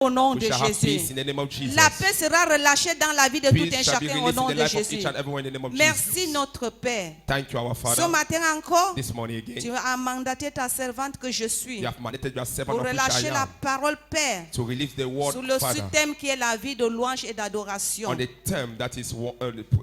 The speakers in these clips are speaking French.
Au nom We de shall have Jésus. peace in the name of Jesus. La paix sera relâchée dans la vie de tout Peace un shall be chacun au released in nom the de life of Jésus. each and everyone in the name of Merci Jesus. notre Père. Thank you, our Ce Father. matin encore, This morning tu again, as mandaté ta servante que je suis you have mandated your servant pour of which relâcher I la am parole Père to release the word, sous le Father, sous-thème qui est la vie de louange et d'adoration. on the term that is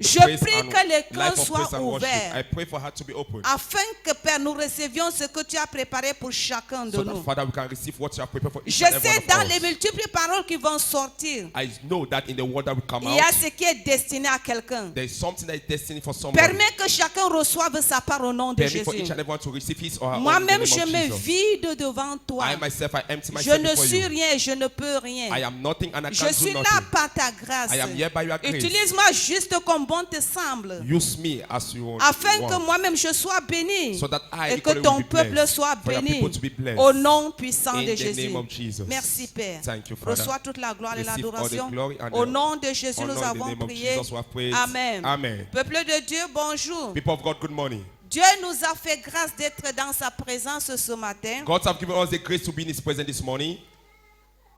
Je praise prie and que les cœurs life of soient praise and worship. ouverts I pray for her to be open, afin que Père nous recevions ce que tu as préparé pour chacun de so that, nous. Father, we can receive what you have prepared for each Je and every sais one dans of les us. multiples paroles qui vont sortir, I know that in the word that will come il y a out, ce qui est destiné à quelqu'un. there is something that is destined for somebody. Permets que chacun reçoive sa part au nom de Permit for each Jésus. and everyone to receive his or her own in the Moi-même, name je of me Jesus. vide devant toi. I myself, I empty Je myself ne before suis you. rien, je ne peux rien. I am nothing and I Je can't suis do là nothing. par ta grâce. I am here by your grace. Utilise-moi juste comme bon te semble, Use me as you want. afin que moi-même je sois béni So that I et que equally ton will be peuple blessed. soit For your béni people to be blessed. au nom puissant In de the Jésus. name of Jesus. Merci Père. Thank you, Father. Reçois toute la gloire et Receive all the l'adoration. glory and Au the nom de Jésus, honor nous in the avons name of prié. Jesus we have prayed. Amen. Amen. Peuple de Dieu, bonjour. People of God, good morning. Dieu nous a fait grâce d'être dans sa présence ce matin. God have given us the grace to be in His presence this morning,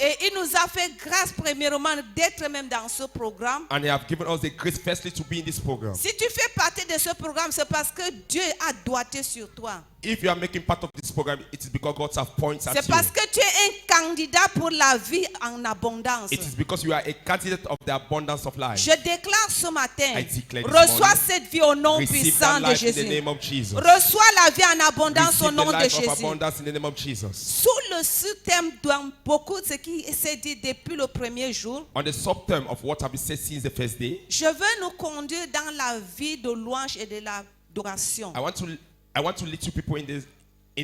Et il nous a fait grâce premièrement d'être même dans ce programme. and He have given us the grace firstly to be in this program. Si tu fais partie de ce programme, c'est parce que Dieu a doigté sur toi. If you are making part of this program, it is because God have points at C'est you. parce que tu es un candidat pour la vie en abondance. It is because you are a candidate of the abundance of life. Je déclare ce matin, I declare this reçois morning, cette vie au nom receive puissant that de life in the Jésus. name of Jesus. Reçois la vie en abondance au Receive nom the de life of Jésus. abundance in the name of Jesus. Sous le sous-thème de beaucoup de ce qui s'est dit depuis le premier jour, On the subterm of what have been said since the first day, je veux nous conduire dans la vie de louange et de l'adoration. I want to lead you people in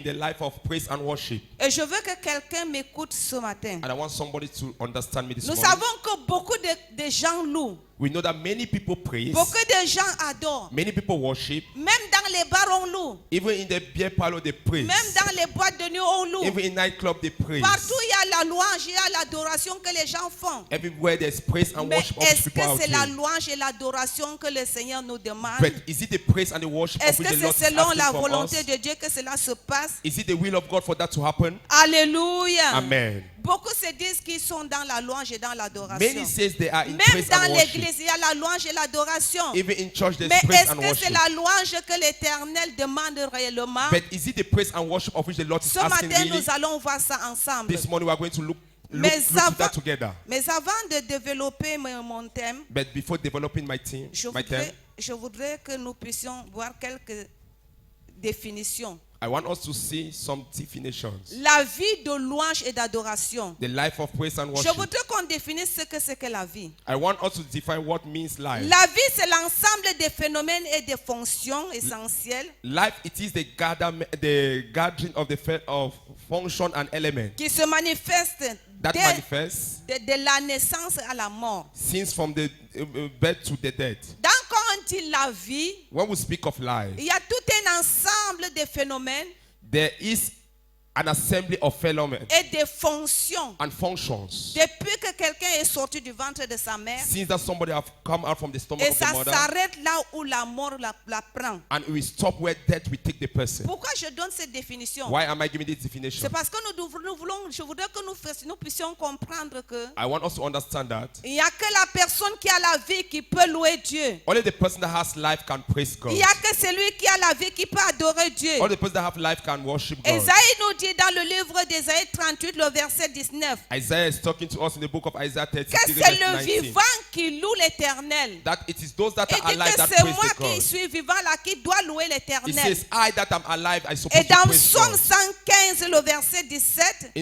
the life of praise and worship. Et je veux que quelqu'un m'écoute ce matin. And I want somebody to understand me this Nous morning. savons que beaucoup de gens louent. We know that many people praise, Beaucoup de gens adorent. many people worship, Même dans les bars, on loue. even in the beer parlor they praise, Même dans les boîtes de nuit, on loue. even in nightclub they praise. Partout, il y a la louange, il y a l'adoration que les gens font. Everywhere there's praise and Mais worship of est-ce que people out c'est la here. louange et l'adoration que le Seigneur nous demande? But is it the praise and the worship of Est-ce which que the c'est Lord is selon la asking from volonté us? de Dieu que cela se passe? Is it the will of God for that to happen? Alléluia. Amen. Beaucoup se disent qu'ils sont dans la louange et dans l'adoration. Many says they are in Même praise dans and worship. l'église, il y a la louange et l'adoration. Even in church there's Mais praise est-ce and que c'est worship. la louange que l'Éternel demande réellement? But is it the praise and worship of which the Lord is Ce asking matin, really? nous allons voir ça ensemble. This morning we are going to look Mais at that together. Mais avant de développer mon thème, But before developing my theme, je voudrais que nous puissions voir quelques définitions. I want us to see some definitions. La vie de louange et d'adoration. The life of praise and Je worship. voudrais qu'on définisse ce que c'est que la vie. I want us to define what means life. La vie, c'est l'ensemble des phénomènes et des fonctions essentielles Life, it is the gathering of of function and element qui se manifestent that manifests de la naissance à la mort. since from the birth to the death. Donc, quand on dit la vie, When we speak of life, il y a tout un ensemble de phénomènes there is an assembly of phenomena et des fonctions. and functions. Depuis que quelqu'un est sorti du ventre de sa mère, Since that somebody have come out from the stomach et of ça the mother, s'arrête là où la mort la prend. and we stop where death will take the person. Pourquoi je donne cette définition? Why am I giving this definition? C'est parce que je voudrais que nous puissions comprendre que I want us to understand that il n'y a que la personne qui a la vie qui peut louer Dieu. only the person that has life can praise God. Il n'y a que celui qui a la vie qui peut adorer Dieu. Only the person that have life can worship God. Esaïe nous dit dans le livre d'Ésaïe 38, le verset 19, Isaiah is talking to us in the book of Isaiah que 33, c'est le verse 19. vivant qui loue l'Éternel. That it is those that Il are dit alive que that c'est praise moi the qui God. suis vivant là qui dois louer He l'Éternel. says, I that am alive, I Et supposed to dans praise Psaume God. 115, le verset 17,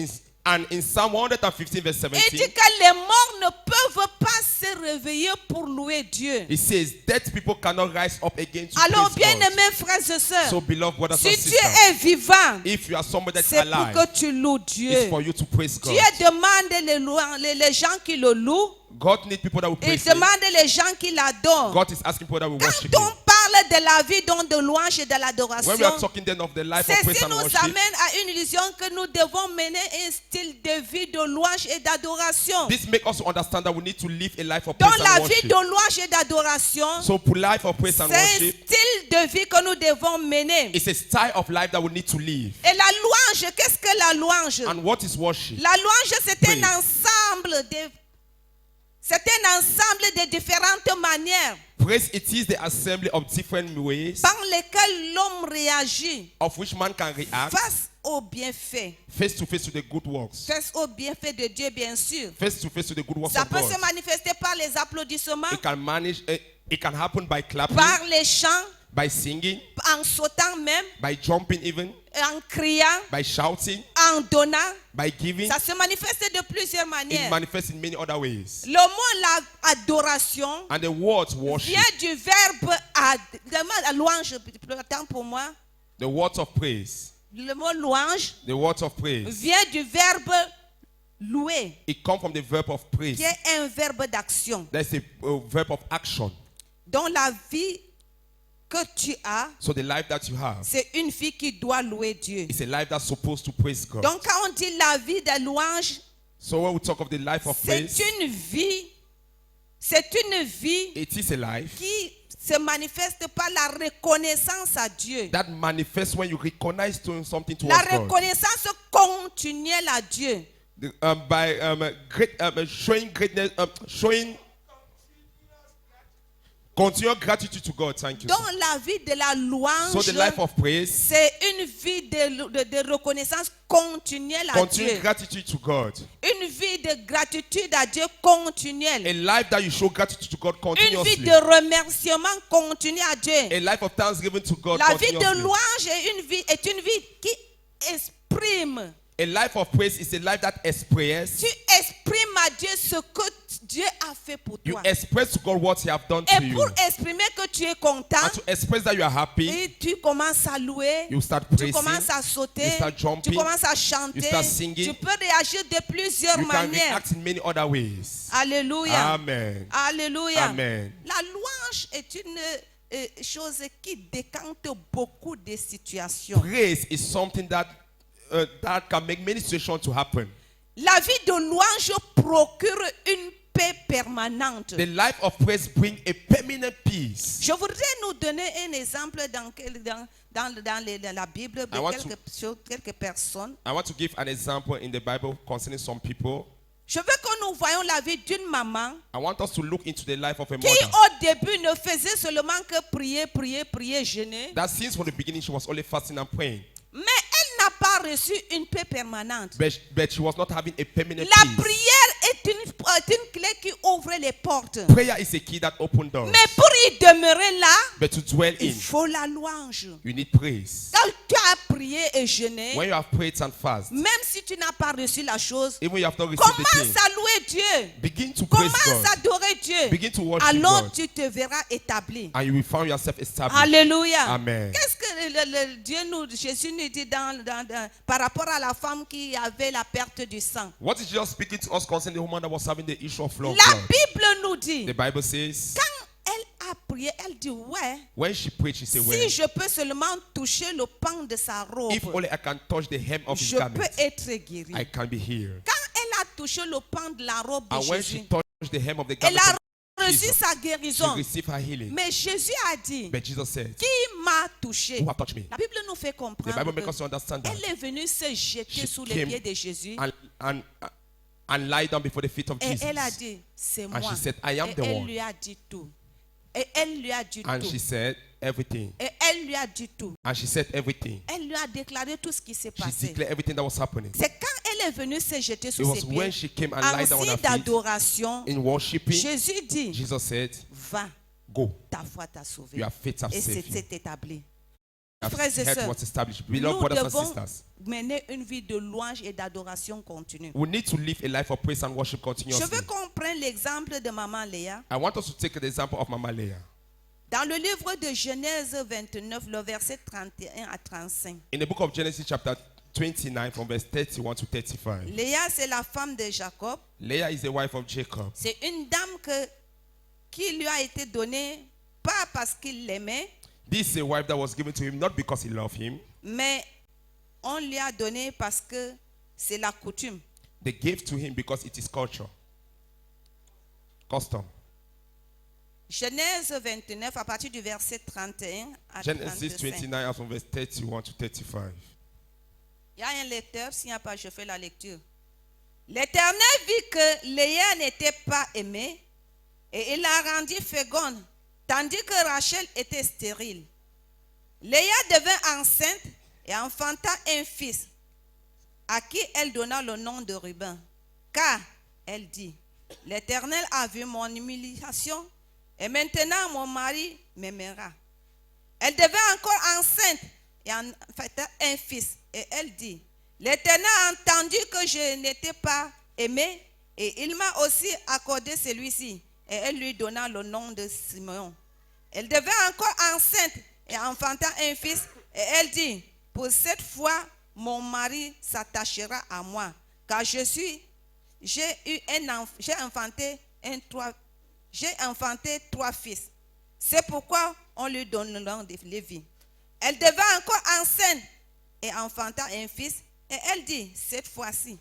And in Psalm 115, verse il 17, dit que les morts ne peuvent pas se réveiller pour louer Dieu. it says, dead people cannot rise up again to Alors, praise God. bien-aimés frères et sœurs, So, beloved brothers si and tu sisters, es vivant, if you are somebody that's c'est pour alive, que tu loues Dieu. it's for you to praise God. Dieu demande les gens qui le louent. God needs people that will Il praise Him. demande les gens qui l'adorent. God is asking people that will Quand worship on Him. parle parle de la vie donc de louange et de When we are l'adoration, talking then of the life of praise ceci and nous worship, amène à une illusion que nous devons mener un style de vie de louange et d'adoration. this makes us understand that we need to live a life of Dans praise la and vie worship. de louange et d'adoration, So, for life of praise and c'est un worship, style de vie que nous devons mener. it's a style of life that we need to live. Et la louange, qu'est-ce que la louange? And what is worship? La louange, c'est Praise. un ensemble de différentes manières Praise, it is the assembly of different ways par lesquelles l'homme réagit of which man can react face aux bienfaits, face to the good works. face aux bienfaits de Dieu, bien sûr. Face to the good works Ça of peut God. se manifester par les applaudissements, It can happen by clapping, par les chants, by singing, en sautant même, by jumping even, en criant, by shouting, en donnant. by giving. Ça se manifeste de plusieurs It manières. manifests in many other ways. Le mot adoration And the word worship, vient du verbe louange, attends pour moi. the words of praise, Le mot louange the words of praise, vient du verbe louer, it comes from the verb of praise. qui est un verbe d'action. That's a verb of action. Dans la vie que tu as, So the life that you have, c'est une vie qui doit louer Dieu. it's a life that's supposed to praise God. Donc quand on dit la vie de louange, So when we talk of the life of praise, c'est une vie it is a life qui se manifeste par la reconnaissance à Dieu. that manifests when you recognize doing something La towards God. reconnaissance continuelle à Dieu. By showing greatness, showing continual gratitude to God. Thank you. Dans la vie de la So the life louange, of praise, c'est une vie de reconnaissance continuelle à continual Dieu. gratitude to God. Une vie de gratitude à Dieu continuelle. A life that you show gratitude to God Une vie continuously. de remerciement continu à Dieu. A life of thanksgiving to God La vie de continuously. louange est une vie qui exprime. A life of praise is a life that expresses. Tu exprimes à Dieu ce que Dieu a fait pour You toi. express to God what He have done to Et you. pour exprimer que tu es content, And to express that you are happy, et tu commences à louer, you start tu praising. commences à sauter, you start jumping, tu commences à chanter, you start singing. tu peux réagir de plusieurs You can manières. react in many other ways. Alléluia. Amen. Alléluia. Amen. La louange est une chose qui décante beaucoup de situations. Praise is something that can make many situations to happen. La vie de louange procure une paix permanente. The life of praise brings a permanent peace. Je voudrais nous donner un exemple dans la Bible I want de quelques personnes. I want to give an example in the Bible concerning some people. Je veux que nous voyions la vie d'une maman I want us to look into the life of a qui mother. au début ne faisait seulement que prier, jeûner. That since from the beginning she was only fasting and praying. Mais elle n'a pas reçu une paix permanente. But she was not having a permanent La peace. prière est une clé qui ouvre les portes. Prayer is a key that opens doors. Mais pour y demeurer là, But to dwell il in, faut la louange. you need praise. Quand tu as prié et jeûné, When you have prayed and fast, même si tu n'as pas reçu la chose, even you have not received the commence thing, à louer Dieu. begin to praise Commence à God. adorer Dieu. Begin to worship Alors God. tu te verras établi. And you will find yourself established. Alléluia. Amen. Qu'est-ce que Jésus nous dit par rapport à la femme qui avait la perte du sang? What is Jesus speaking to us concerning the woman that was having the issue of blood? La Bible nous dit, The Bible says, quand elle a prié, elle dit, ouais, when she prayed, she said, si well, je peux seulement toucher le pan de sa robe, if only I can touch the hem of his je peux garment, être guéri. I can be healed. Quand elle a touché le pan de la robe de And when Jésus, she touched the hem of the elle garment a of reçu Jesus, sa she guérison. received her healing. Mais Jésus a dit, But Jesus said, qui m'a touché? who have touched me? La Bible nous fait The comprendre Bible makes us que understand that. elle est venue se jeter She sous les came pieds de Jésus and lie down before the feet of et Jesus. elle a dit, c'est moi. And she said, I am Et the elle one. lui a dit tout. Et elle lui a dit And tout. she said everything. Et elle lui a dit tout. And she said everything. Elle lui a déclaré tout ce qui s'est She passé. declared everything that was happening. C'est quand elle est venue se jeter It sous was ses when pieds, she came and en lied down on signe her feet d'adoration, in worshiping. Jésus dit, Jesus said, va, go. ta foi t'a sauvé. Your faith has Et saved you. c'est établi. Your Frères et head sœurs, was established. nous Beloved brothers and devons sisters, mener une vie de louange et d'adoration continue. we need to live a life of praise and worship Je continuously. veux qu'on prenne l'exemple de maman Léa. I want us to take the example of Mama Leah. Dans le livre de Genèse 29, le verset 31 à 35. In the book of Genesis chapter 29 from verse 31 to 35. Léa, c'est la femme de Jacob. Leah is the wife of Jacob. C'est une dame qui lui a été donnée, pas parce qu'il l'aimait, This is a wife that was given to him not because he loved him. mais on lui a donné parce que c'est la coutume. They gave to him because it is culture. Custom. Genèse 29, à partir du verset 31 à Genesis 35. 29 from verse 31 to 35. Il y a un lecteur, s'il n'y a pas, je fais la lecture. L'Éternel vit que Léa n'était pas aimée et il la rendit féconde, tandis que Rachel était stérile. Léa devint enceinte et enfanta un fils, à qui elle donna le nom de Ruben. Car, elle dit, l'Éternel a vu mon humiliation et maintenant mon mari m'aimera. Elle devint encore enceinte et enfanta un fils. Et elle dit, l'Éternel a entendu que je n'étais pas aimée et il m'a aussi accordé celui-ci. Et elle lui donna le nom de Simeon. Elle devint encore enceinte et enfanta un fils. Et elle dit, pour cette fois, mon mari s'attachera à moi. Car j'ai enfanté trois fils. C'est pourquoi on lui donne le nom de Lévi. Elle devint encore enceinte et enfanta un fils. Et elle dit, cette fois-ci,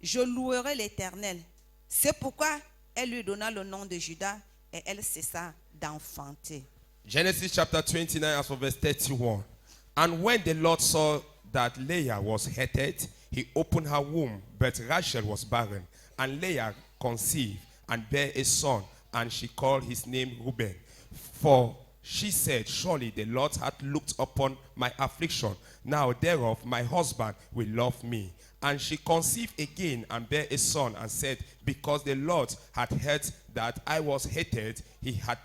je louerai l'Éternel. C'est pourquoi elle lui donna le nom de Judas et elle cessa d'enfanter. Genesis chapter 29 as from verse 31. And when the Lord saw that Leah was hated, he opened her womb, but Rachel was barren. And Leah conceived and bare a son, and she called his name Reuben. For she said, surely the Lord hath looked upon my affliction. Now thereof my husband will love me. And she conceived again and bare a son, and said, because the Lord had heard that I was hated, he had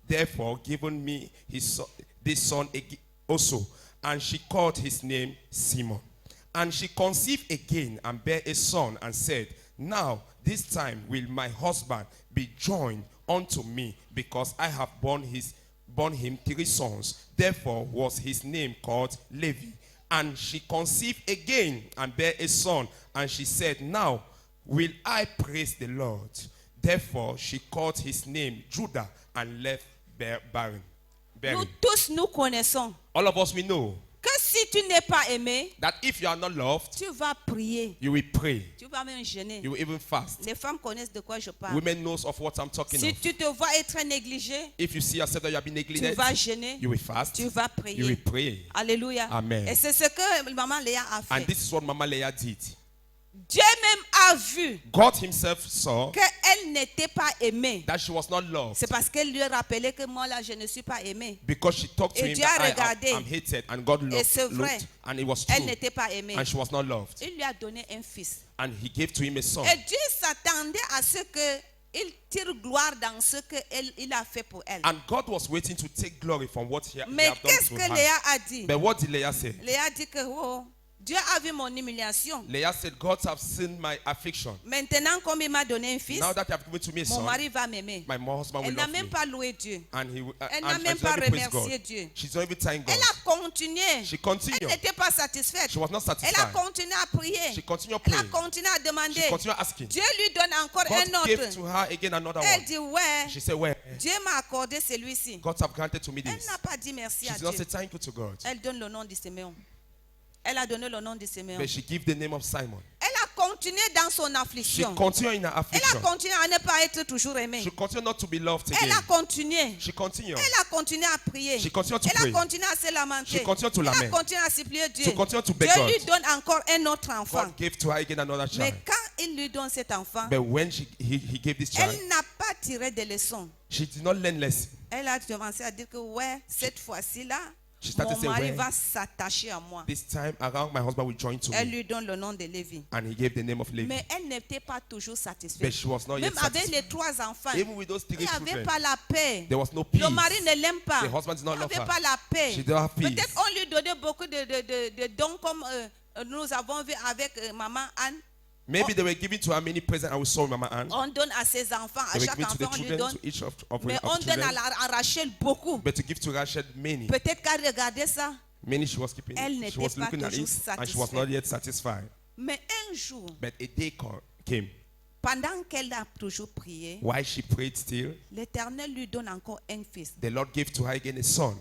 therefore given me this son also. And she called his name Simon. And she conceived again and bare a son, and said, now this time will my husband be joined unto me, because I have borne him 3 sons. Therefore was his name called Levi. And she conceived again and bare a son, and she said, now will I praise the Lord. Therefore she called his name Judah, and left barren. Nous tous nous connaissons All of us, we know que si tu n'es pas aimé, that if you are not loved, tu vas prier, you will pray, tu vas même jeûner. you will even fast. Les femmes connaissent de quoi je parle. Women knows of what I'm talking Si of. tu te vois être négligé, If you see yourself that you have been tu neglected, vas jeûner, you will fast, tu vas you will prier. pray. Alléluia. Amen. Et c'est ce que maman Léa a And fait. this is what Mama Leah did. Dieu même a vu God himself saw qu'elle n'était pas aimée. that she was not loved, C'est parce qu'elle lui rappelait que moi là je ne suis pas aimée. because she talked to Et him Dieu a that regardé. I'm hated, and God Et c'est looked, vrai. and it was Elle true, n'était pas aimée. and she was not loved. Il lui a donné un fils. And he gave to him a son. Et Dieu s'attendait à ce qu'il tire gloire dans ce qu'il a fait pour elle. And God was waiting to take glory from what he Mais had done qu'est-ce to que her. Léa a dit? But what did Leah say? Léa dit que oh, Dieu a vu mon humiliation. Leah said, God have seen my affliction. Maintenant, comme il m'a donné un fils, Now that you have given to me a mon son, mari va m'aimer. my husband Elle will n'a love même me. pas loué Dieu. And he will, Elle and n'a même she's pas not even praised remercié God. Dieu. She's not even thanking God. Elle a continué. She Elle continued. n'était pas satisfaite. She was not Elle a satisfied. continué à prier. She continued Elle a praying. continué à demander. She continued asking. Dieu lui donne encore God un gave autre. to her again another Elle one. dit ouais, She said, well, Dieu m'a accordé celui-ci. God have granted to me Elle this. n'a pas dit merci She à did not Dieu. say thank you to God. Elle donne le nom de Siméon. Elle a donné le nom de Siméon. But she gave the name of Simon. Elle a continué dans son She affliction. continued in her Elle a affliction. continué à ne pas être toujours aimée. She continued not to be loved Elle again. a continué. She continued. Elle a continué à prier. She continued to Elle pray. a continué à se lamenter. She continued to Elle a lament. continué à supplier Dieu. She continued to beg Dieu God. lui donne encore un autre enfant. God gave to her again another Mais child. quand il lui donne cet enfant, But when he gave this child, elle n'a pas tiré de leçons. she did not learn lesson. Elle a commencé à dire que ouais, cette fois-ci là, She started mon saying, mari well, va s'attacher à moi. This time around, my husband will join to Elle me. lui donne le nom de Lévi. And he gave the name of Levi. Mais elle n'était pas toujours But satisfaite. she was not yet Même avec satisfied. les 3 enfants, Even with those 3 il n'y avait children, pas la paix. there was no peace. Le mari ne l'aime pas. The husband did not Il love n'avait her. pas la paix. She did not have peace. Peut-être on lui donnait beaucoup de dons comme nous avons vu avec maman Anne. Maybe they were giving to her many presents, and we saw Mama Anne. On donne à ses enfants, à They were chaque giving to the enfant on lui children, donne. to each of Mais on donne children. à Rachel beaucoup. But to give to Rachel many. Peut-être qu'elle regardait ça. Many she was keeping. Elle She n'était was pas looking at toujours it, and she was not satisfaite. yet satisfied. Mais un jour, But a day came. pendant qu'elle a toujours prié, While she prayed still, l'Éternel lui donne encore un fils. the Lord gave to her again a son.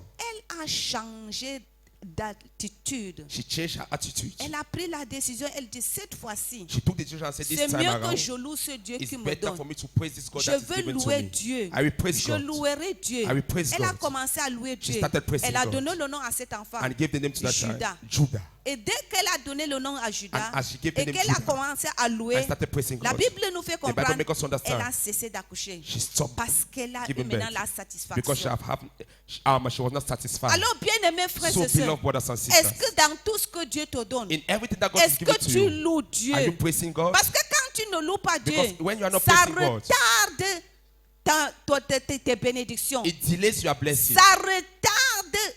a changé d'attitude. She changed her attitude. Elle a pris la décision, elle dit cette fois-ci, She took the decision and said, c'est this time mieux que around, je loue ce Dieu it's qui me better donne. for me to praise this God Je that is veux given to louer me. Dieu. I will praise Je God. louerai Dieu. I will praise Elle a God. commencé à louer Dieu. started praising Elle a God. donné le nom à cet enfant. And gave the name to that child, Judah. Judah. Et dès qu'elle a donné le nom à Judas, And as she gave the et name qu'elle a Judah, commencé à louer, I started praising la God. Bible nous fait The Bible comprendre makes us understand. elle a cessé d'accoucher. She stopped Parce qu'elle a eu giving maintenant birth. la because she was not satisfied. Alors, bien-aimés frères So, et sœurs, beloved brothers and est-ce sisters, que dans tout ce que Dieu te donne, in everything that God est-ce has given que to tu you, loues Dieu? are you praising God? Parce que quand tu ne loues pas Dieu, Because when you are not ça praising God, retarde tes bénédictions. It delays your blessing. Ça retarde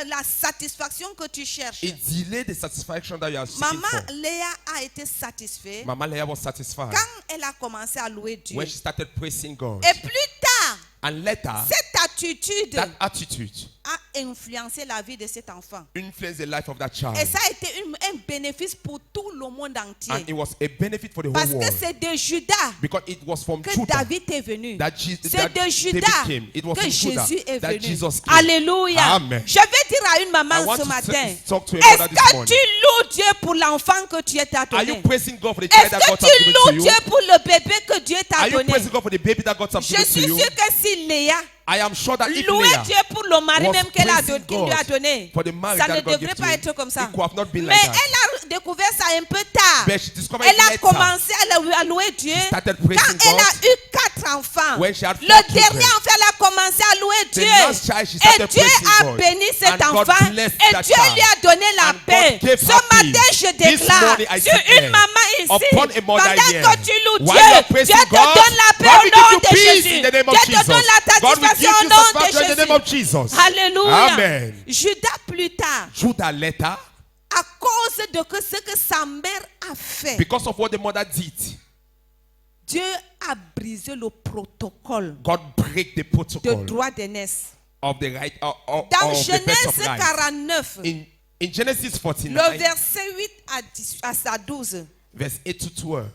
la satisfaction que tu cherches. It delayed the satisfaction that you are seeking Maman for. Léa a été satisfaite Mama Leah was satisfied quand elle a commencé à louer Dieu. when she started praising God. Et plus tard, And later, cette attitude that attitude a influencé la vie de cet enfant. influenced the life of that child. Et ça a été un bénéfice pour tout le monde entier. And it was a benefit for the Parce whole que world. c'est de Judas Because it was from que Judah David est venu. that C'est de David Judas came. It was que from Judah Jésus est that venu. Jesus came. Alléluia. Amen. Je vais dire à une I maman want ce to matin, talk to a est-ce mother this que morning. tu loues Dieu pour l'enfant que Dieu t'a Are you donné? praising God for the child Est-ce that God que has tu given to loues you? Dieu pour le bébé que Dieu t'a Are you donné? praising God for the baby that God has Je given to suis you? sûre que si Léa I am sure that if louait Leah Dieu pour le mari was même qu'il lui a praising donné, God for the marriage ça ne that God devrait gave to pas him, être comme ça. it could have not been Mais like that. elle a découvert ça un peu tard. But she discovered Elle it a later. commencé à louer Dieu She started quand praising elle a God eu 4 enfants. when she had Le 4 dernier children. enfant, elle a commencé à louer The Dieu. last child, she Et started Dieu praising a God. béni cet And God enfant. blessed Et that Dieu child. lui a donné la And paix. God gave Ce her matin, peace. je This déclare morning, I sur declare une maman ici, upon a mother pendant here, que tu loues while you are Dieu, praising Dieu te God, donne la paix God au will give nom you de peace Jésus. in the name of Dieu te Jesus. donne la God will give satisfaction you au nom de satisfaction in the name of Jésus. Jesus. Alléluia. Amen. Judas plus tard, Judah later, à cause de ce que sa mère a fait, because of what the mother did, Dieu a brisé le protocole God break the de protocol droit d'aînesse. of the right Dans of the birth Genèse of life. 49, In Genesis le 49, verset 8 à 12. verse 8 to 12.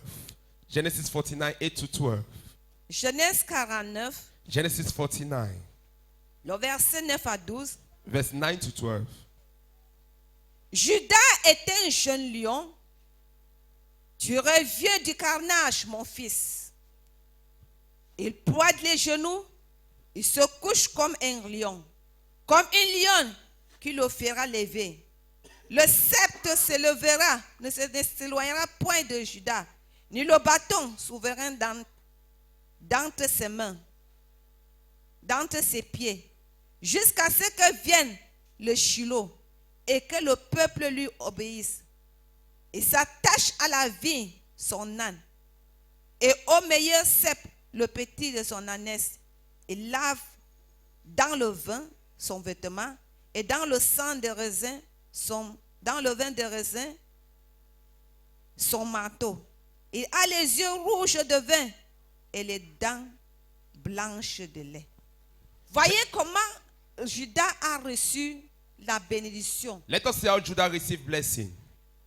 Genesis 49, 8 to 12. Genèse 49, Genesis 49, le verset 9 à 12. verse 9 to 12. Judas était un jeune lion. Tu reviens du carnage, mon fils. Il pointe les genoux. Il se couche comme un lion. Comme une lionne qui le fera lever. Le sceptre s'élèvera, ne s'éloignera point de Judas, ni le bâton souverain d'entre ses mains, d'entre ses pieds, jusqu'à ce que vienne le Shiloh et que le peuple lui obéisse. Il s'attache à la vigne, son âne, et au meilleur cep, le petit de son ânesse. Il lave dans le vin son vêtement, et dans le sang de raisin, dans le vin de raisin, son manteau. Il a les yeux rouges de vin et les dents blanches de lait. Voyez comment Judas a reçu la bénédiction. Let us see how Judah received blessing.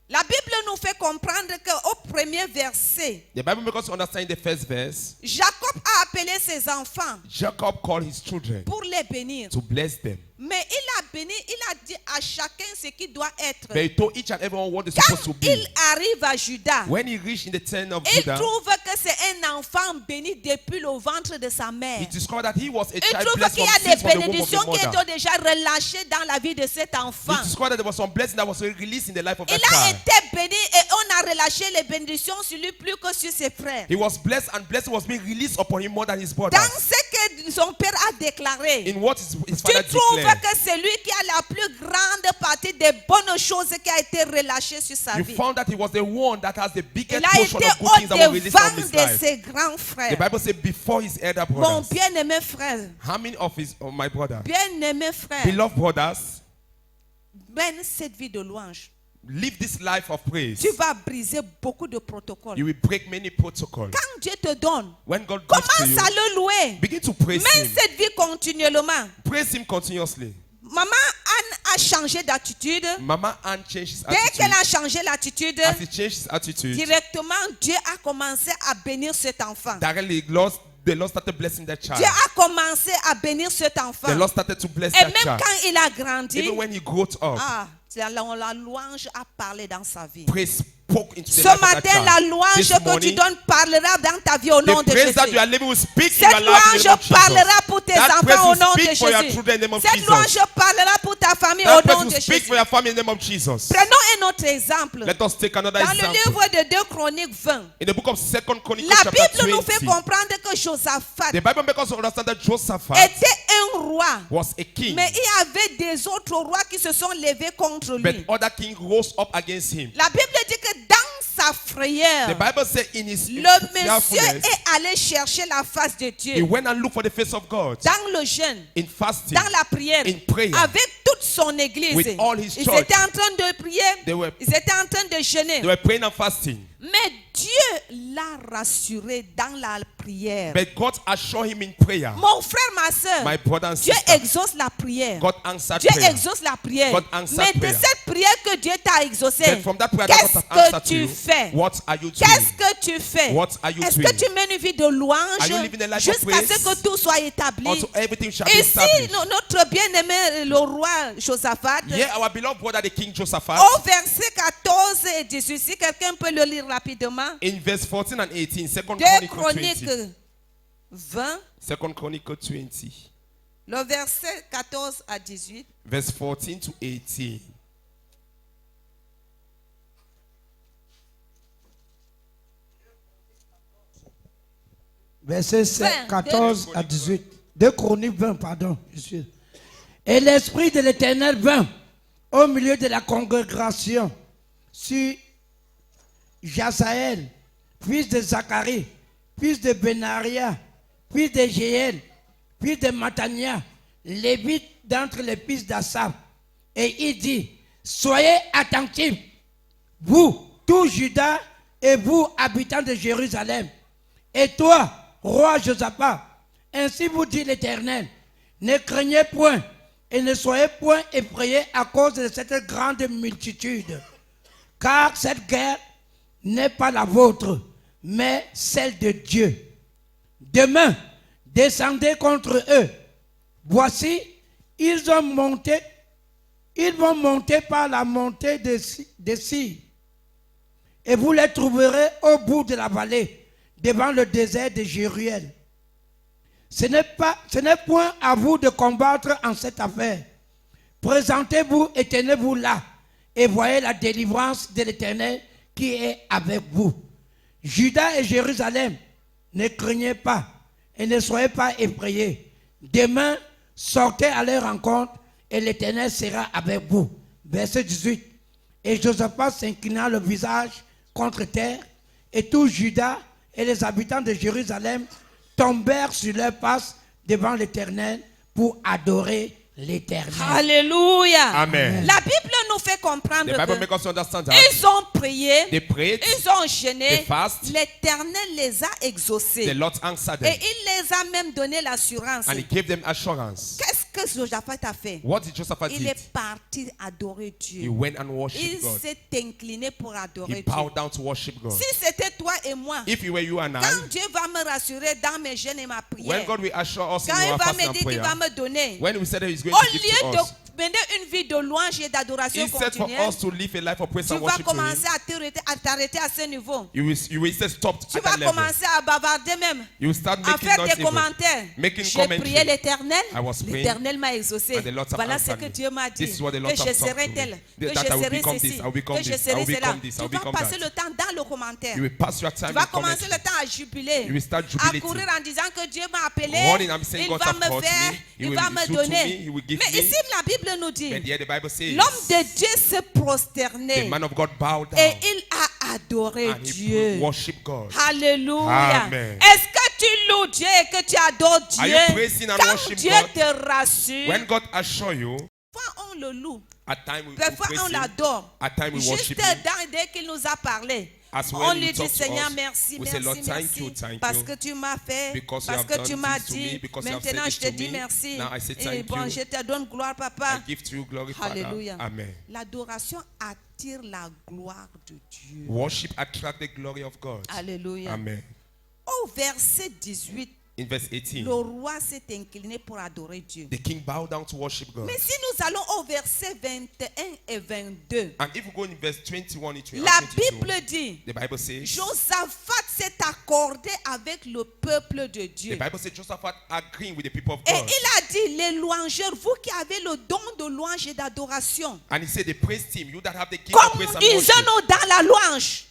La Bible nous fait comprendre qu'au premier verset, The Bible makes us understand the first verse. Jacob a appelé ses enfants Jacob called his children pour les bénir. to bless them. Mais il a béni, il a dit à chacun ce qui doit être. But he told each and everyone what they're Quand supposed to be. il arrive à Judas, When he reached in the tent of il Judah, trouve que c'est un enfant béni depuis le ventre de sa mère. he discovered that he was a Il child trouve blessed qu'il from y a since des from the womb of bénédictions the qui mother. étaient déjà relâchées dans la vie de cet enfant. He discovered that there was some blessing that was released in the life of Il that a child. été béni et on a relâché les bénédictions sur lui plus que sur ses frères. He was blessed and blessing was being released upon him more than his brothers. Dans ce que son père a déclaré, In what his tu father trouves declared. que c'est lui qui a la plus grande partie des bonnes choses qui a été relâchée sur sa You vie. found that he was the one that has the biggest Il a portion été of good things that were au released from devant his de life. ses grands The frères. Bible says before his elder Mon brothers. bien-aimé frère, How many of my brother, bien-aimé frère, beloved brothers, mène cette vie de louange. live this life of praise? Tu vas briser beaucoup de protocoles. You will break many protocols. Quand Dieu te donne, When God gives to commence you, à le louer. begin to praise Mène him. cette vie continuellement. Praise him continuously. Maman Anne a changé d'attitude. Mama Ann changed his Dès attitude. qu'elle a changé l'attitude, As he changed his attitude, directement Dieu a commencé à bénir cet enfant. directly Lord the Lord started blessing that Dieu child. a commencé à bénir cet enfant. The Lord started to bless Et that même child. quand il a grandi, Even when he grew up, la louange a parlé dans sa vie. praise spoke into the Ce life of that matin, la child. louange This que tu morning, donnes parlera dans ta vie au nom the de praise that you Jésus. are living will speak in Cette your life in the louange name of Jesus. parlera pour tes That praise enfants au will nom de speak for your Jésus. children in the name of Cette Jesus. louange parlera pour ta famille That au praise nom will de speak Jésus. for your family in the name of Jesus. Prenons un autre exemple. Let us take another Dans le example. livre de 2 Chroniques 20, In the book of 2 Chronicles la chapter Bible nous fait 20, comprendre que Josaphat the Bible makes us understand that Josaphat était un roi. was a king, Mais il y avait des autres rois qui se sont levés contre but lui. other king rose up against him. La Bible dit que dans sa frayeur, The Bible says in his le monsieur fearfulness, est allé chercher la face de he Dieu. went and looked for the face of God Dans le jeûne, in fasting, dans la prière, in prayer, avec toute son église. with all his Ils church. étaient en train de prier, They were- ils étaient en train de jeûner. They were praying and fasting. Mais Dieu l'a rassuré dans la prière. But God assured him in prayer. Mon frère, ma soeur, My brother and Dieu sister, exauce la prière. God answered Dieu prayer. exauce la prière. God answered Mais de prayer. cette prière que Dieu t'a exaucée, Then from that prayer that qu'est-ce God has que answered to tu you, fais? what are you Qu'est-ce doing? que tu fais? What are you Est-ce doing? que tu mènes une vie de louange Are you living a life of jusqu'à ce praise? que tout soit établi? Until everything shall be Ici, established. notre bien-aimé, le roi Josaphat, Yeah, our beloved brother, the King Josaphat, au verset 14 et 18, si quelqu'un peut le lire rapidement, in verse 14 and 18, 2 2 Chronicles 20. Chroniques 20, 2 Chronicles 20, le verset 14 à 18. verse 14 to 18. Verset 20, 14 à 18. 2 Chroniques 20, pardon. Et l'Esprit de l'Éternel vint au milieu de la congrégation sur Jasaël, fils de Zacharie, fils de Benaria, fils de Jéel, fils de Matania, lévite d'entre les fils d'Assaph. Et il dit, soyez attentifs, vous, tout Juda, et vous, habitants de Jérusalem. Et toi, roi Josaphat, ainsi vous dit l'Éternel, ne craignez point et ne soyez point effrayés à cause de cette grande multitude, car cette guerre n'est pas la vôtre, mais celle de Dieu. Demain, descendez contre eux. Voici, ils vont monter par la montée des Sires, et vous les trouverez au bout de la vallée, devant le désert de Jéruel. Ce n'est point à vous de combattre en cette affaire. Présentez-vous et tenez-vous là, et voyez la délivrance de l'Éternel qui est avec vous. Juda et Jérusalem, ne craignez pas et ne soyez pas effrayés. Demain, sortez à leur rencontre et l'Éternel sera avec vous. Verset 18. Et Josaphat s'inclina le visage contre terre, et tout Juda et les habitants de Jérusalem tombèrent sur leur face devant l'Éternel pour adorer l'Éternel. Alléluia. Amen. La Bible nous fait comprendre The Bible que makes us understand that ils ont prié, they prayed, ils ont jeûné, they fast, l'Éternel les a the exaucés. Lord answered Et them, il les a même donné l'assurance. and he gave them assurance. Qu'est-ce que Josaphat a fait? What did Josaphat Il did? est parti adorer He Dieu. went and Il worshipped God. s'est incliné pour He adorer Dieu. bowed down to worship God. Si c'était toi et moi, If you were you and I, quand Dieu va me rassurer dans mes jeûnes et ma prière, when God will assure us in quand il our va fasting me and dire qu'il prayer, va me donner, when we said that He's going au to give to lieu us, de mener une vie de louange et d'adoration instead for continuelle, us to live a life of praise tu and vas worship to Him, commencer à t'arrêter à ce niveau. you will say stop Tu at vas that level. commencer à bavarder même, You will start à making faire noise des even. commentaires. Making J'ai commentary. prié l'Éternel, I was praying, l'Éternel m'a exaucé. and the Lord has Voilà ce answered que me. Dieu m'a dit, This is what the que Lord je has serai talked to tel, me. que That I je will serai become ceci, this, I will become que je this, I serai will cela. become this, I Tu will vas become passer that. le temps dans le commentaire. You will pass your time Tu vas in commencer le commentary. temps à jubiler, You will start à jubilating. courir en disant que Dieu m'a appelé, Running and saying, il God va has me called faire, me, He il will va do me to me, donner. He will give Mais me. ici, la Bible nous dit, But here the Bible says, l'homme de Dieu s'est the prosterné man of God bowed down et il a adoré and he Dieu. worshiped God. Alléluia. Amen. Est-ce que tu loues Dieu et que tu adores Are Dieu? you praising and Quand worship Dieu God? te rassure, When God assure you, parfois on le loue, at time we parfois praise on Him, l'adore. at time we Juste worship Him. dès qu'il nous a parlé, As when on he lui dit, talks to Seigneur, us, merci, we say, merci, Lord, thank merci, you, thank parce you, que tu m'as fait, because you parce have que done tu m'as this to me, dit, because you have maintenant said je this te to dis me. merci. Now I say Et thank bon, you. je te donne gloire, I papa. give to you glory, Father. Alléluia. Amen. L'adoration attire la gloire de Dieu. Worship attract the glory of God. Alléluia. Amen. Au verset 18 In verse 18, le roi s'est incliné pour adorer Dieu. the king bowed down to worship God. Mais si nous allons au verset 21 et 22, And if we go in verse 21 and la 22, Bible dit, the Bible says, Josaphat s'est accordé avec le peuple de the Dieu. Bible says Josaphat agreeing with the people of Et God. il a dit, les louangeurs, vous qui avez le don de louange et d'adoration, And he said, the praise team, you that have the gift of praise and worship, conduisons-nous dans la louange.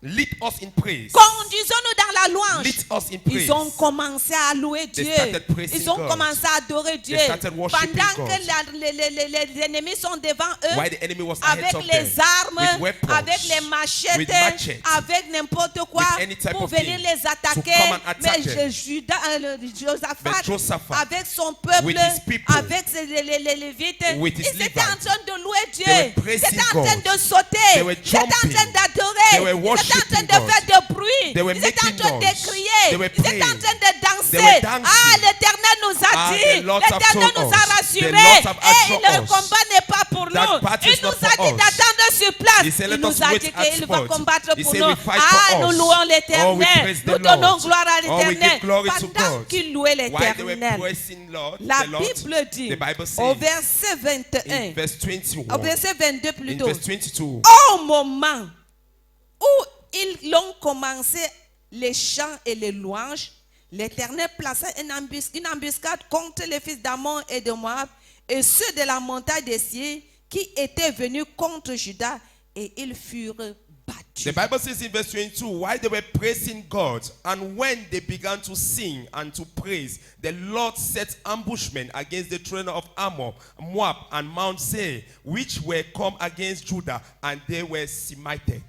lead us in praise. Conduisons-nous dans la louange. Lead us in praise. Ils ont commencé à louer Dieu. started praising Ils ont God. commencé à adorer Dieu. started worshiping Pendant God. que les ennemis sont devant eux, While the enemy was ahead avec of les them, armes, with weapons, avec les machettes, with machetes, avec n'importe quoi, with any type pour of venir thing, les attaquer. to come and attack Mais them. Josaphat, But Josaphat, avec son peuple, with his people, avec les Lévites, with his ils étaient en Levites, train de louer they Dieu. were praising Ils étaient en train God. de sauter. They were Ils étaient en train jumping. d'adorer. They were Ils étaient en train worshiping de God. faire du bruit. They were Ils étaient en making train de noise. crier. They were Ils étaient en praying. train de danser. They were dancing. Ah, l'Éternel nous a Ah, dit. the Lord have L'Éternel told nous a us. rassurés. The Lord have Et assured le us combat n'est pas pour that nous. battle Il is nous not a for dit us. d'attendre sur place. He said, Il let us nous a wait dit at qu'il va spot. combattre He pour said, nous. we fight Ah, for nous us. louons Oh, we l'Éternel. praise the Nous donnons Lord. gloire à Oh, we give l'Éternel. glory to Pendant God. qu'ils louaient While they were l'Éternel. praising Lord, La the Lord, Bible dit, the Bible says, au verset 21, in verse 21, au verset 22 in plutôt, verse 22, au moment où ils ont commencé les chants et les louanges, l'Éternel plaça une embuscade contre les fils d'Ammon et de Moab et ceux de la montagne des Siers qui étaient venus contre Juda et ils furent battus. the Bible says in verse 22, while they were praising God, and when they began to sing and to praise, the Lord set ambushment against the children of Ammon, Moab, and Mount Seir, which were come against Judah, and they were smitten.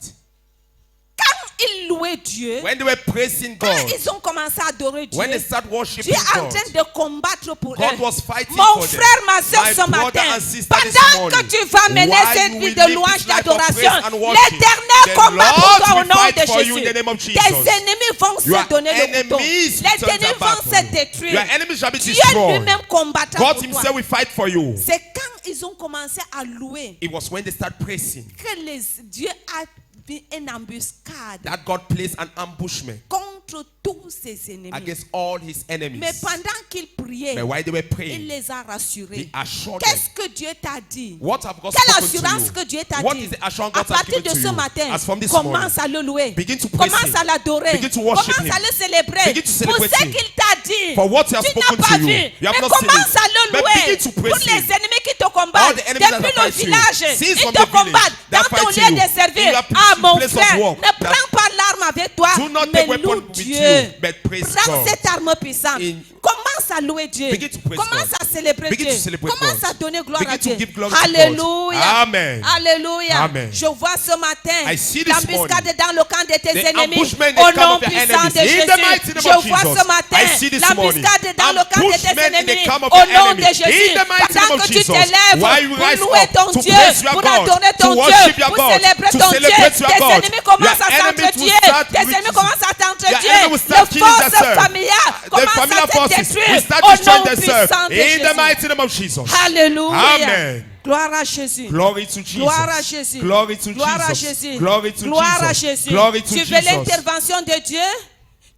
Quand ils louaient Dieu, When they were praising quand God, ils ont commencé à adorer Dieu, when they start worshiping Dieu est en God, train de combattre pour God eux. was fighting Mon for them. frère, ma soeur, My ce brother matin, and sister this pendant que morning, tu vas mener while cette you vie will de live louange, this life of d'adoration, praise and worship, l'Éternel the combat pour Lord toi au will nom fight de for you in Jésus. the name of Tes Jesus. ennemis vont Your se donner le couteau. enemies Les turn ennemis their back vont on se you. détruire. Your enemies shall be Dieu destroyed. lui-même combattra God pour toi. himself will fight for you. C'est quand ils ont commencé à louer It was when they start praising que Dieu a mis une embuscade that God placed an ambushment contre tous ses ennemis. against all his Mais enemies. pendant qu'ils priaient, But while they were il praying, les a rassurés. he assured them. Qu'est-ce que Dieu t'a dit? What have God Quelle spoken assurance to que Dieu you? t'a What dit? is the assurance À God has partir given de to ce you? matin, As from this morning, commence à le louer. begin to praise Commence him. à l'adorer. Begin to worship Commence à him. le célébrer. Begin to Pour celebrate ce him. qu'il t'a dit. For what he has Tu spoken n'as pas to you. vu. You have Mais not seen commence it. à le But louer. begin to Pour praise les him. ennemis qui te All combattent. the enemies that Depuis le fight you. village, Cease ils from te the village. combattent. That Dans ton fight lieu you. de servir. In your Ah mon place of frère, work. ne prends pas l'arme avec toi. Do not Mais take weapon loue with Dieu. you, but praise Prends God. cette arme puissante. Commence à louer Dieu. Begin to praise Commence God. à célébrer Begin Dieu. to celebrate Commence God. à donner gloire Begin à to Dieu. give glory to God. Alléluia. Amen. Alléluia. Amen. Je vois ce matin I see this l'embuscade morning. dans le camp de tes The ennemis. ambushment in Au the camp nom of your puissant de enemies. In the mighty Jésus. name Je of vois Jesus. ce matin I see this morning. l'embuscade dans le camp de tes Ambushment in the ennemis. camp of Au your nom de enemies. Jésus. In the mighty name Pendant of que tu Jesus. t'élèves While you pour rise louer up ton to Dieu, praise your pour God, adorer to ton worship Dieu, your pour God, célébrer to ton Dieu, celebrate your tes God, ennemis commencent your à enemies will s'entretuer. start Tes ennemis with- commencent à Your t'entretuer. enemy will start Les killing forces themselves. familiales The commencent familiar à te forces détruire. will start Au destroying nom themselves. puissant de In the Jésus. mighty name of Jesus. Alléluia. Amen. Gloire à Jésus. Glory to Jesus. Gloire à Jésus. Glory to Gloire à Jesus. Jésus. Glory to Gloire à Jesus. Jésus. Glory to Tu veux Jesus. l'intervention de Dieu?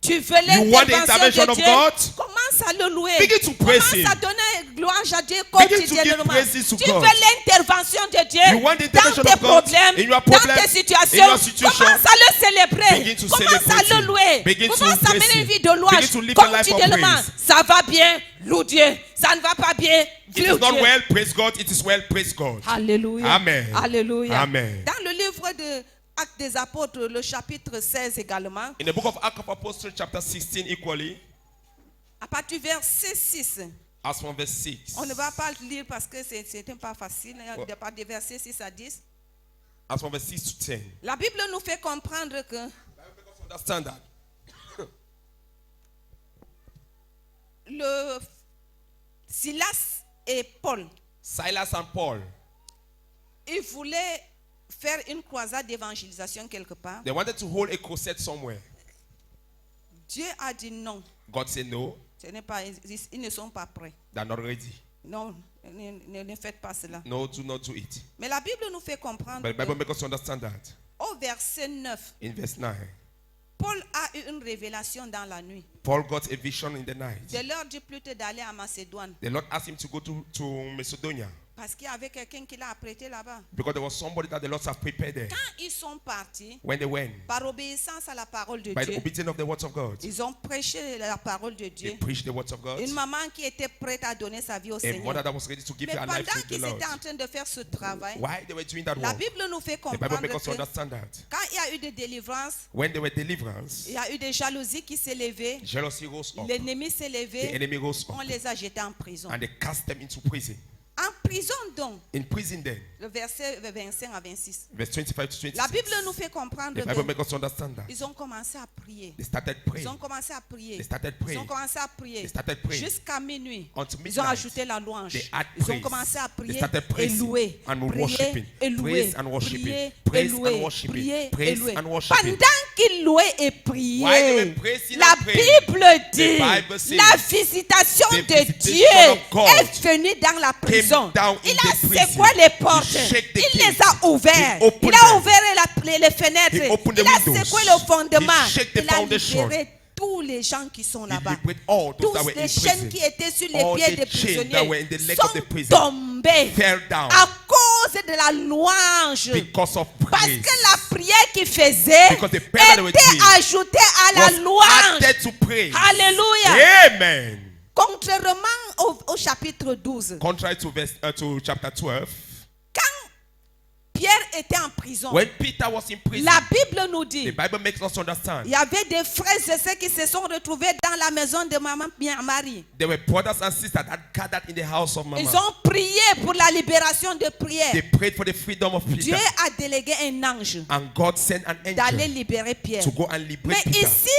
Tu veux You want the l'intervention intervention de of Dieu? God? Commence à le louer. Begin to praise Commence him. à donner gloire à Dieu Begin to give quotidiennement. praises to Tu God. veux l'intervention de Dieu You want the dans intervention tes of God problèmes, in your dans problem, tes situations. in your situation. Commence à le célébrer. Begin to Commence celebrate à le him. louer. Begin to Commence à praise mener une him. vie de louange Begin to live a life of quotidiennement. praise. Ça va bien, loue Dieu. Ça ne va pas bien, It is loue not Dieu. well, praise God. It is well, praise God. Alléluia. Amen. Alléluia. Amen. Dans le livre de Actes des Apôtres, le chapitre 16 également, In the book of Acts of Apostles, chapter 16, equally, à partir du verset 6, as from verse 6. on ne va pas le lire parce que c'était pas facile, hein, à partir du verset 6 à 10. As from verse 6 to 10. La Bible nous fait comprendre que Understand that. le Silas et Paul, Silas and Paul, ils voulaient faire une croisade d'évangélisation quelque part. they wanted to hold a crusade somewhere. Dieu a dit non. God said no, Ce n'est pas, ils ne sont pas prêts. they're not ready. Non, ne faites pas cela. No, do not do it. Mais la Bible nous fait comprendre But the Bible que, makes us understand that. au verset 9, In verse 9, Paul a eu une révélation dans la nuit. Paul got a vision in the night. De leur dit plutôt d'aller à Macédoine. The Lord asked him to go to Macedonia Parce qu'il y avait quelqu'un qui l'a apprêté là-bas. because there was somebody that the Lord had prepared there. Quand ils sont partis, When they went, par obéissance à la parole de by the Dieu, obedience of the words of God, ils ont prêché la parole de they Dieu. preached the words of God. Une maman qui était prête à donner sa vie au A Seigneur. mother that was ready to give Mais her pendant life to the qu'ils Lord. étaient en train de faire ce travail, Why they were doing that la work? Bible nous fait The Bible comprendre makes us que understand that. quand il y a eu des délivrances, When there were deliverance, il y a eu des jalousies qui s'est levées, jealousy rose up. l'ennemi s'est The levé, enemy rose on up. les a jetés en prison. And they cast them into prison. En prison donc, In prison then, le verset 25 à 26. verse 25 to La 26. Bible nous fait comprendre The Bible makes que us understand that. ils ont commencé à prier. They started Ils praying. ont commencé à prier. They started Ils ont praying. commencé à prier. They started praying. Jusqu'à minuit. Until Ils ont midnight. ajouté la louange. They had Ils ont praise. commencé à They prier started et praising louer. and Prier worshiping. et louer. Praise and worshiping. Prier et Praise and louer. worshiping. Prier et Praise louer. and worshiping. Pendant qu'ils louaient et While they priaient, were praising la and praying, Bible dit the Bible says, la visitation the de visitation Dieu of God est venue dans la prison. down in Il a the prison. secoué les portes. He shook the Il gates. les a ouverts. He opened Il a them. ouvert les fenêtres. He opened the Il a windows. secoué le fondement. He shook the Il a foundation. libéré tous les gens qui sont He là-bas. liberated all those Tous that were in les chaînes prison. qui étaient sur les All pieds the des chains that were in the prisonniers leg of the sont prison tombés fell down à cause de la louange. because of Parce praise. que la prière qu'ils faisaient Because the prayer that they were était doing ajoutée à la was louange. added to praise. Alléluia. Amen. Contrairement au chapitre 12, Contrary to to chapter 12, quand Pierre était en prison, when Peter was in prison, la Bible nous the dit Bible makes us understand il y avait des frères et sœurs qui se sont retrouvés dans la maison de maman Marie. there were brothers and sisters that gathered in the house of Mama. Ils ont prié pour la libération de prière. They prayed for the freedom of Peter. Dieu a délégué un ange And God sent an d'aller angel libérer Pierre. to go and liberate Mais Peter. ici,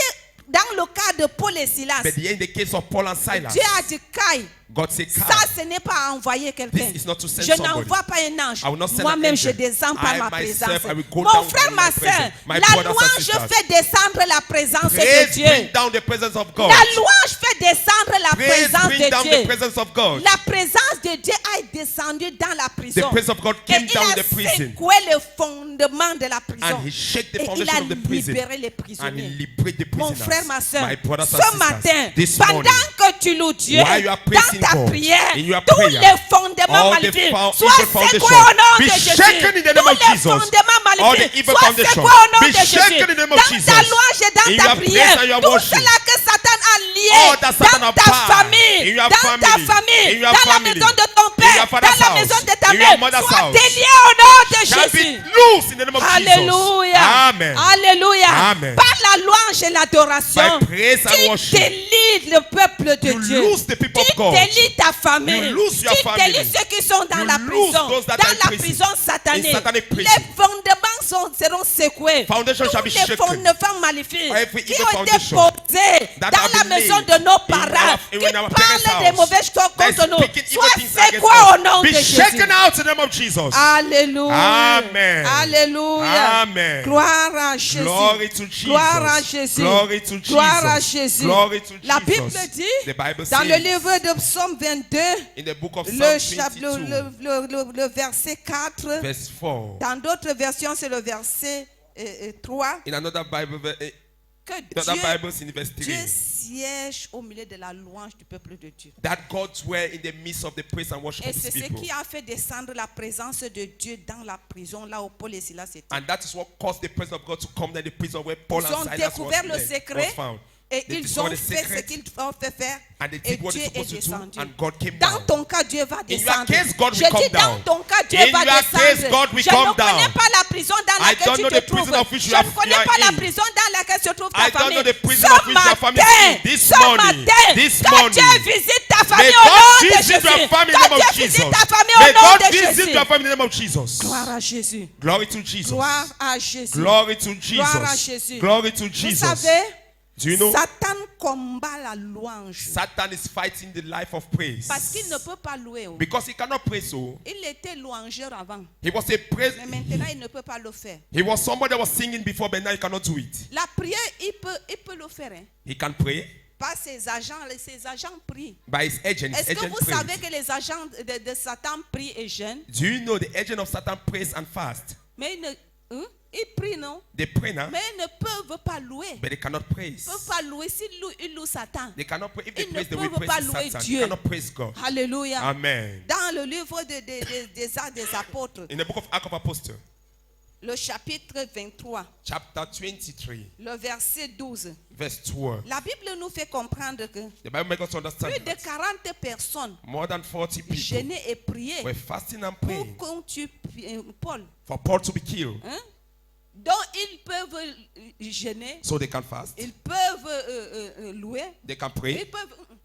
dans le cas de Paul et Silas, But in the case of Paul and Silas, Dieu a dit Caïn, God said, ça "Come." ce n'est pas envoyer quelqu'un. This is not to send Je somebody. n'envoie pas un ange. I will not send Moi-même, an je angel. descends par I ma myself, présence. I will go Mon down frère, by ma my soeur, presence. My la brothers and louange sisters. fait descendre la présence de Praise Dieu. bring down the presence of God. La louange fait descendre la Praise présence bring down de the Dieu. presence of God. La présence de Dieu a descendu dans la The prison. presence of God Et came il down a in the prison. secoué le fondement de la prison. And he shook the Et il foundation a of the prison. libéré les And he prisonniers. liberated the Mon prisoners. frère, ma soeur, My brothers and ce sisters, matin, this pendant morning, que tu loues Dieu, while you are dans praising ta God, prière, in your tous prayer, les fondements all the maléfiques evil soient secoués foundation au nom be de Jésus. shaken in the name Tous of les Jesus. fondements All the maléfiques evil soient foundation secoués au nom be de Jésus. shaken in the name of Dans Jesus. ta louange et dans In ta your prière, praise and your tout worship. cela que Satan a lié All that Satan dans has ta bound famille, in your dans ta family, famille, in your dans la family, maison de ton in père, your father's dans la house, maison de ta in your mère, mother's soient house, déliés au nom de shall Jésus. be loose in the name of Alléluia. Jesus. Amen. Alléluia. Amen. Par la louange et l'adoration, By praise and tu worship, délies le peuple de you Dieu. lose the people Tu of God. délies ta famille. You lose your Tu family. délies ceux qui sont dans You la lose prison. those that are Dans in la prison. prison satanique. In satanic prison. Les fondements seront secoués. Foundation Tous shall be les shaken. fondements maléfiques Every qui evil ont été foundation posés that dans have la been maison laid de nos in parents, our- qui in our parents' parlent des house, mauvaises choses that is contre nous, speaking evil soient things against secoués au nom us. de Be shaken Jésus. out in the name of Jesus. Alléluia. Amen. Alléluia. Amen. Gloire à Jésus. Glory to Jesus. Gloire à Jésus. Glory to Jesus. Gloire à Jésus. Glory to La Jesus. Bible dit, The Bible dans le says livre de Psaume 22, in the book of le, Psalm chapitre- 22, le verset 4, verse 4. dans d'autres versions, c'est le verset 3, In another Bible, que in other Bibles in verse 3. Dieu siège au milieu de la louange du peuple de Dieu. That God dwell in the midst of the praise and worship Et of c'est his ce people. qui a fait descendre la présence de Dieu dans la prison, là où Paul et Silas étaient. And that is what caused the presence of God to come down the prison where Paul Ils and ont Silas découvert le was secret found. et They ils ont discovered the fait ce secret qu'ils ont fait faire. and they Et did what Dieu they're est supposed to do descendu. and God came Dans down. ton cas, Dieu va In your descendre. case, God will Je come dis dans down. ton cas, Dieu In va your case, descendre. God will Je ne come connais down. pas la prison dans I laquelle don't tu know te the trouves. prison of which Je you ne are- connais you are pas la in. prison dans laquelle se trouve ta I don't famille. know the prison Ce of which your family is matin, in. This ce morning, matin, this que morning, Dieu visite ta famille may au nom God de visit Jésus. your family in the name Que of Dieu Jesus. visite ta famille May au nom God de visit Jésus. your family in the name of Jesus. Gloire à Jésus. Glory to Jesus. Gloire à Jésus. Glory to Gloire à Jesus. Jésus. Glory to Vous Jesus. savez, Do you know? Satan combat la louange Satan is fighting the life of praise. parce qu'il ne peut pas louer. Because he cannot praise so. Il était louangeur avant, He was a praise. mais maintenant il ne peut pas le faire. He was somebody that was singing before, but now he cannot do it. La prière, il peut le faire. Hein. He can pray Pas ses agents prient. by his agent. His Est-ce que agent vous savez prays. que les agents de Satan prient et jeûnent? Do you know the agent of Satan prays and fast? Mais Ils prient, non? They pray now, Mais ils ne peuvent pas louer. but they cannot Ils praise. ne peuvent pas louer. Ils louent Satan. They cannot pray. If they Ils ne praise, they will peuvent pas praise louer Satan. Dieu. They cannot praise God. Alléluia. Amen. Dans le livre des Actes des Apôtres, In the book of Acts of Apostles, le chapitre 23, chapter 23, le verset 12, verse 12, la Bible nous fait comprendre que the Bible makes us understand plus de that 40 personnes more than 40 people jeûnaient et priaient were fasting and pour praying qu'on tue Paul. for Paul to be killed, Hein? Donc ils peuvent jeûner, so they can fast, ils peuvent louer, they can pray,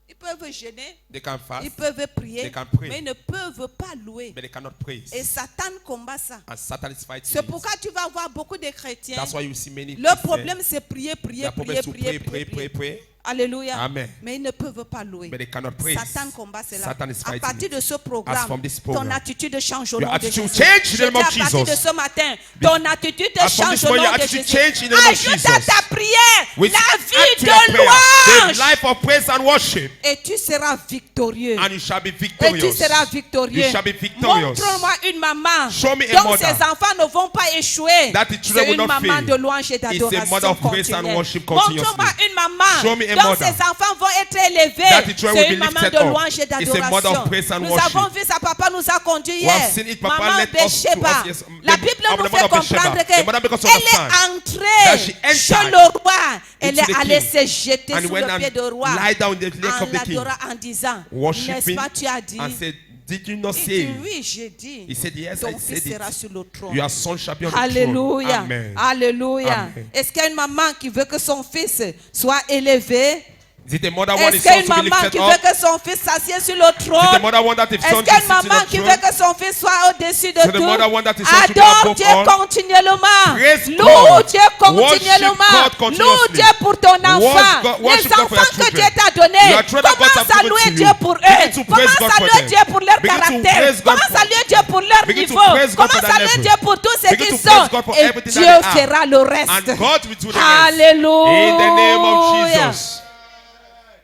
ils peuvent jeûner, they can fast, ils peuvent prier, they can pray. mais ils ne peuvent pas louer. but they cannot praise. Et Satan combat ça. And Satan is fighting C'est it. pourquoi tu vas voir beaucoup de chrétiens. That's why you see many Le Christians, problème c'est prier, prier, their problem prier, is to prier, pray, prier, pray. Alléluia. Amen. Mais ils ne peuvent pas louer. But they cannot praise. Satan combat cela. Satan is À fighting partir it. de ce As programme, from this ton program, attitude change au your nom de attitude Jésus. change in the Je name dis of à partir de Jesus. ce matin, ton attitude As from change this au morning, nom your de attitude Jésus. change in the name of Ajoute à Jesus. ta prière With la add vie to your de prayer, louange. the life of praise and worship, Et tu seras victorieux. and you shall be Et tu victorious. seras victorieux. You shall be victorious. Montre-moi une maman Show me a dont mother ses enfants ne vont pas échouer. that the children C'est will une not maman fail. de louange et It's a d'adoration mother of praise and continuelle. worship continuously. Montre-moi une maman Show me a dont mother ses enfants vont être élevés. that the children C'est will une be maman lifted de up. louange et It's a mother of d'adoration. praise and Nous worship. avons vu, sa papa nous a conduits We have hier. seen it, Papa Maman led us to Bécheba. us, yes. La The- Bible the nous mother fait of Bathsheba. comprendre The mother makes us qu'elle understand est entrée that she entered chez le roi. Elle into est the allée king. se jeter And sous went le and pied du roi. lie down in the leg En of the king, l'adorant en disant, n'est-ce worshiping pas, tu as dit? and said, did you not Il say? dit, oui, j'ai dit. He said, yes, I Ton fils said sera it. sur le trône. Your son shall be on the throne. Alléluia. Amen. Alléluia. Amen. Est-ce qu'il y a une maman qui veut que son fils soit élevé? Did the mother want his Est-ce qu'il y a son une to be maman lifted qui up? veut que son fils s'assied sur le Did the trône? mother want that his Est-ce son qu'il y a to une sit maman on qui the veut throne? que son fils soit au-dessus de So the mother want that his son to be tout? above Adore Dieu all. continuellement. Praise Loue God. Dieu continuellement. Worship God Loue continuously. Dieu pour ton enfant. God- Les worship God for enfants your que children. Dieu t'a donnés. Your children God Commence has à given louer to Dieu you. pour eux. Begin to praise Commence God à for louer them. Dieu pour leur Begin to caractère. praise God Commence for- à louer Dieu pour leur Begin to niveau. praise God for Commence their à louer level. Dieu pour tout ce Begin qu'ils to praise sont. God for Et everything Dieu that they are. fera le reste. And God will do the rest. Alléluia. In the name of Jesus.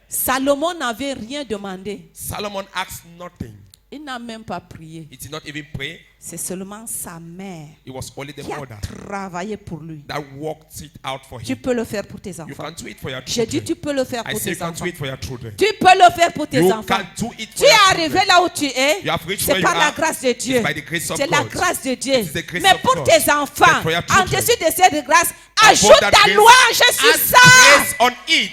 Salomon n'avait rien demandé. Solomon asked nothing. Il n'a même pas prié. He did not even pray. C'est seulement sa mère It was only the qui a mother travaillé pour lui. that worked it out for Tu him. peux le faire pour tes You enfants. can do it for your J'ai dit, children. tu peux le faire I pour say you tes can enfants. do it for your children. Tu peux le faire pour tes You enfants. can do it Tu for es your arrivé children. là où tu es. You have reached C'est where par you la are. grâce de Dieu. It's by the grace of C'est la God. grâce de Dieu. It's the grace Mais of pour God. tes enfants, But for your en children, dessus de cette grâce, above ajoute that ta grace, louange sur add ça. praise on it.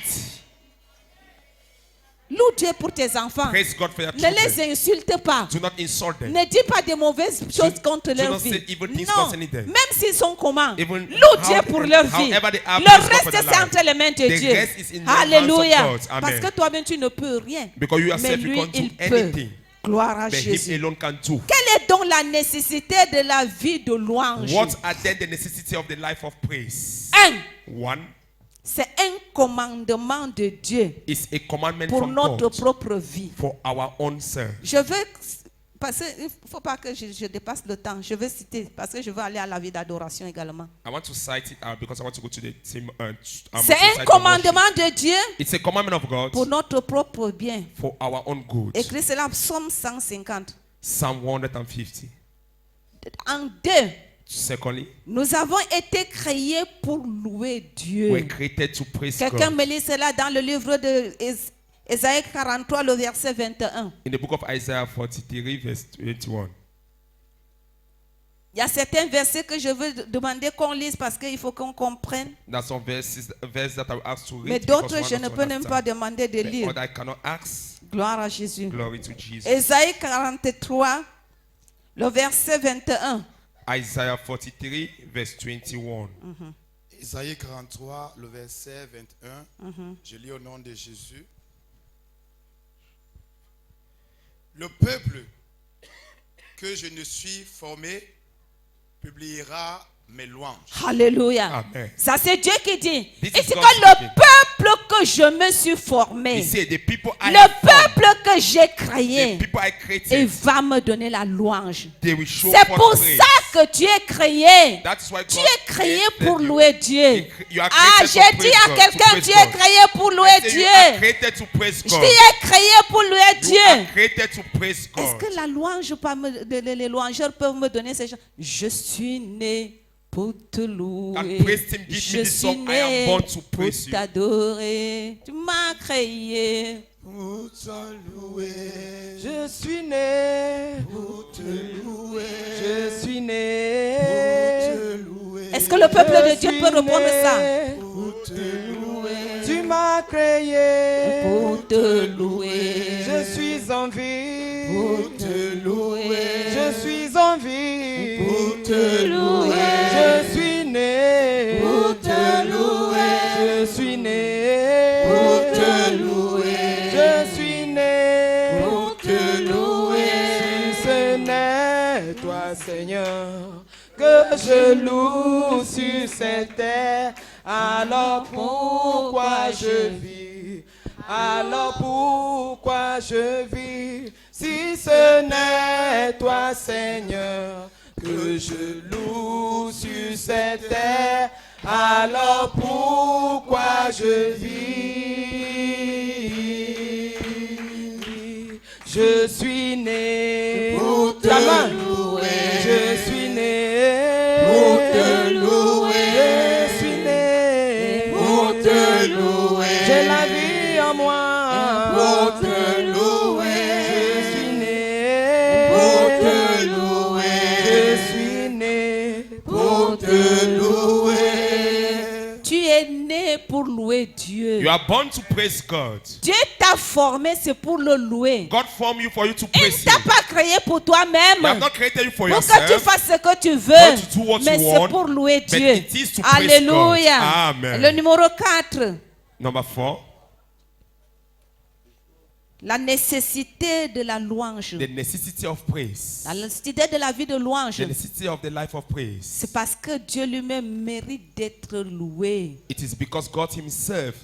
Loue Dieu pour tes enfants. Praise God for your Ne children. les insulte pas. Do not insult them. Ne dis pas de mauvaises choses contre do leur not vie. say evil things Non, concerning them. même s'ils sont comment. Even Loue Dieu pour leur vie. however they are, Le praise God reste, for their c'est life. entre les mains de The Dieu. rest is in the hands of Alléluia. God. Amen. Parce que toi-même, tu ne peux rien. Because you Mais yourself, you lui, can't il do peut. anything. Gloire à But Jésus. Him alone can do. Quelle est donc la nécessité de la vie de louange? What are then the necessity of the life of praise? Un, One c'est un commandement de Dieu is a commandment pour from notre God propre vie. for our own self. Je veux, parce qu'il ne faut pas que je dépasse le temps. Je veux citer, parce que je veux aller à la vie d'adoration également. I want to cite it out because I want to go to the same. C'est un commandement de Dieu It's a commandment of God pour notre propre bien. for our own good. Écrit cela, Psaume 150. Psalm 150. En deux, Secondly, nous avons été créés pour louer Dieu. we're created to praise Quelqu'un God. me lit cela dans le livre de Ésaïe 43, le verset 21. In the book of Isaiah 43, verse 21. Il y a certains versets que je veux demander qu'on lise parce qu'il faut qu'on comprenne. That's some verses that I will ask to read. Mais because d'autres, one je not ne to peux même pas understand. demander de But lire. other I cannot ask. Gloire à Jésus. Glory to Jesus. Ésaïe 43, le verset 21. Isaiah 43, verse 21. Isaïe 43, le verset 21. Je lis au nom de Jésus. Le peuple que je ne suis formé publiera mes louanges. Alléluia. Amen. Ça, c'est Dieu qui dit. This Il is dit God que le speaking. peuple que je me suis formé, He said, the people I le have formed, peuple que j'ai the créé, people I il created, va me donner la louange. they will show C'est forth pour praise. ça que tu es créé. That is why Tu God es créé created pour you. louer Dieu. You are Ah, created to j'ai dit praise à God, to quelqu'un, praise tu es God. créé pour louer I say you are Dieu. created to praise Tu God. es créé pour louer You are Dieu. created to praise Est-ce God. que la louange, les louangeurs peuvent me donner ces choses? Je suis né pour te louer. And praise him, give Je me this suis song. I am né born to pour praise you. t'adorer. Tu m'as créé. Pour te louer, Je suis né. pour te louer, Je suis pour né. te louer, Est-ce que le peuple de Je Dieu suis peut reprendre né. ça? pour te louer, Tu m'as créé. Pour te louer. Je suis en vie. Pour te louer. Je suis en vie. pour te louer, Je suis né. Pour te louer. Je suis né. pour te louer, Je suis né. pour te louer. Si ce n'est toi, Seigneur, que je loue sur cette terre, alors pourquoi je vis? Alors pourquoi je vis? Si ce n'est toi, Seigneur, que je loue sur cette terre, alors pourquoi je vis? Je suis né Pour te Ta main. louer. Je suis né Pour te louer. Je suis né Pour te louer, J'ai la vie en moi. pour te louer, Je suis né pour te louer, Je suis né pour te louer. Tu es né pour louer Dieu. You are born to praise God. Dieu t'a formé, c'est pour le louer. God formed you for you to Il ne praise t'a him. pas créé pour He has toi-même. not created you for Pour que tu yourself. fasses ce que tu Not veux. to do what Mais you c'est want, pour louer but Dieu. it is to praise Alléluia. God. Amen. Le numéro 4. Number 4, La nécessité de la louange. the necessity of praise. La nécessité de la vie de louange. The necessity of the life of praise. C'est parce que Dieu lui-même mérite d'être loué. It is because God himself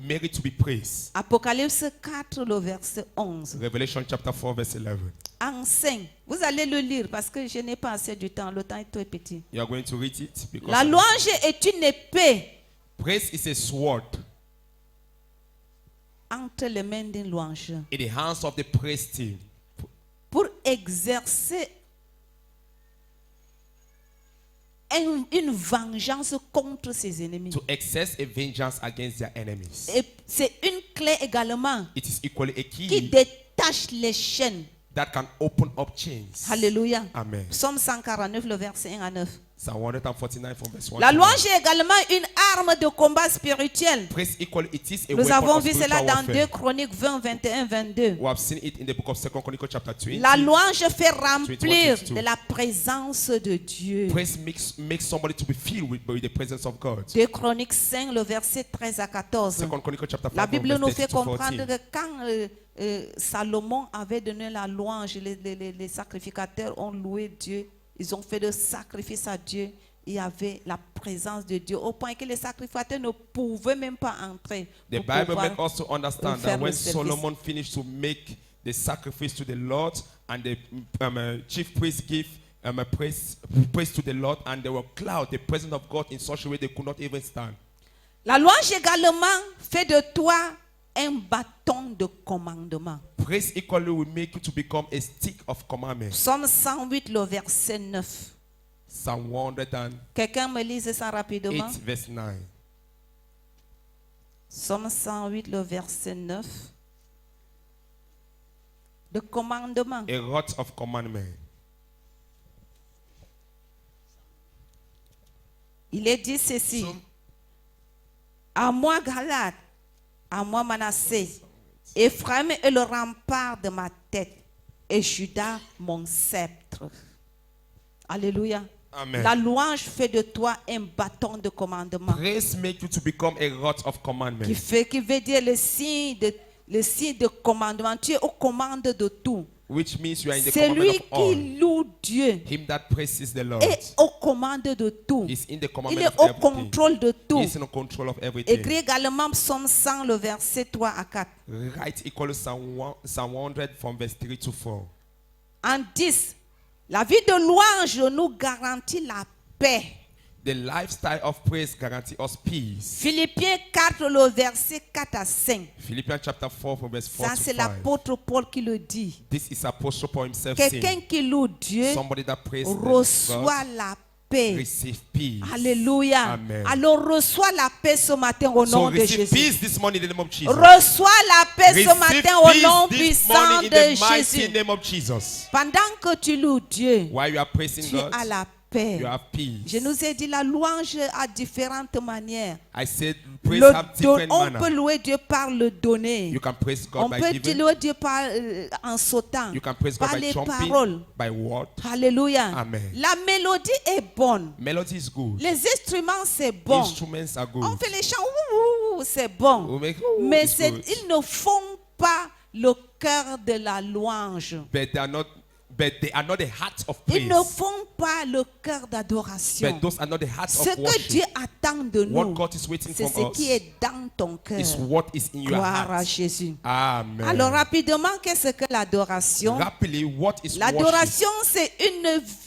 merit to be praised. Apocalypse 4, le verset 11. Revelation chapter 4 verse 11. Enseigne. Vous allez le lire parce que je n'ai pas assez du temps. Le temps est très petit. You are going to read it because La louange est une épée praise is a sword entre les mains d'un louangeur in the hands of the praise team pour exercer une vengeance contre ses ennemis. to exerce a vengeance against their enemies. Et c'est une clé également It is equally a qui key détache les chaînes. that can open up chains. Alléluia. Amen. Psaume 149, le verset 1 à 9. Psalm 149 from verse 1 La to 9. louange est également une arme de combat spirituel. Praise equally, it is a Nous weapon avons of vu cela spiritual dans 2 warfare. Chroniques 20, 21, 22. We have seen it in the book of 2 Chronicles chapter 20. La louange fait remplir 22. de la présence de Dieu. Praise makes somebody to be filled with the presence of God. 2 Chroniques 5, le verset 13 à 14. 2 Chronicles chapter 5 La from Bible verse nous 13 fait to comprendre 14. que quand Salomon avait donné la louange, les sacrificateurs ont loué Dieu, ils ont fait le sacrifice à Dieu. Il y avait la présence de Dieu au point que les sacrificateurs ne pouvaient même pas entrer. The pour Bible pouvoir makes us to understand faire that when le service. Solomon finished to make the sacrifice to the Lord, and the chief priest gave praise to the Lord, and there were clouds, the presence of God in such a way they could not even stand. La louange également fait de toi un bâton de commandement. Praise equally will make you to become a stick of commandment. Psaume 108, le verset 9. Psalm 108 Quelqu'un me lise ça rapidement. verse 9. Psaume 108, le verset 9. De commandement. A rod of commandment. Il est dit ceci. À moi Galate, à moi Manassé, Ephraim est le rempart de ma tête et Juda mon sceptre. Alléluia. Amen. La louange fait de toi un bâton de commandement Praise make you to become a rod of commandment. qui veut dire le signe de commandement. Tu es aux commandes de tout. Which means you are in the C'est commandment lui of all. qui loue Dieu Him that praises the Lord est aux commandes de tout. is in the Il commandment est of au everything. contrôle de tout. He is in control of everything. Écrit également Psaume 100, le verset 3 à 4. Right equal to Psalm 100 from verse 3 to 4. En 10, la vie de louange nous garantit la paix. The lifestyle of praise guarantees us peace. Philippiens 4, le verset 4 à 5. Philippians chapter 4 from verse 4 Ça, to c'est 5. l'apôtre Paul qui le dit. This is Apostle Paul himself Quelqu'un saying, qui loue Dieu somebody that praises God reçoit la paix. receive peace. Alléluia. Amen. Alors reçois la paix ce matin au So nom de receive Jésus. peace this morning in the name of Jesus. Reçois la paix ce Receive matin au nom peace this puissant morning in de the mighty Jésus. name of Jesus. Pendant que tu loues Dieu, While you are praising tu God, as la paix. you have peace. Je nous ai dit la louange à différentes manières. I said praise Le have different on peut manner. louer Dieu par le donner. You can praise On God by peut giving. louer Dieu par, en sautant. You can praise God Par by les jumping, paroles. by word. Alléluia. Amen. La mélodie est bonne. Melody is good. Les instruments, c'est bon. Instruments are good. On fait les chants, ouh, ouh, c'est bon. We make- Mais it's good. ils ne font pas le cœur de la louange. But they are not the heart of Ils praise. ne font pas le cœur d'adoration. But those are not the heart Ce of que Dieu worship. attend de What nous, God is waiting c'est from ce qui us est dans ton cœur. is what is in your Gloire à heart. Jésus. Amen. Alors rapidement, qu'est-ce que l'adoration? Rapidly, what is worship? L'adoration, c'est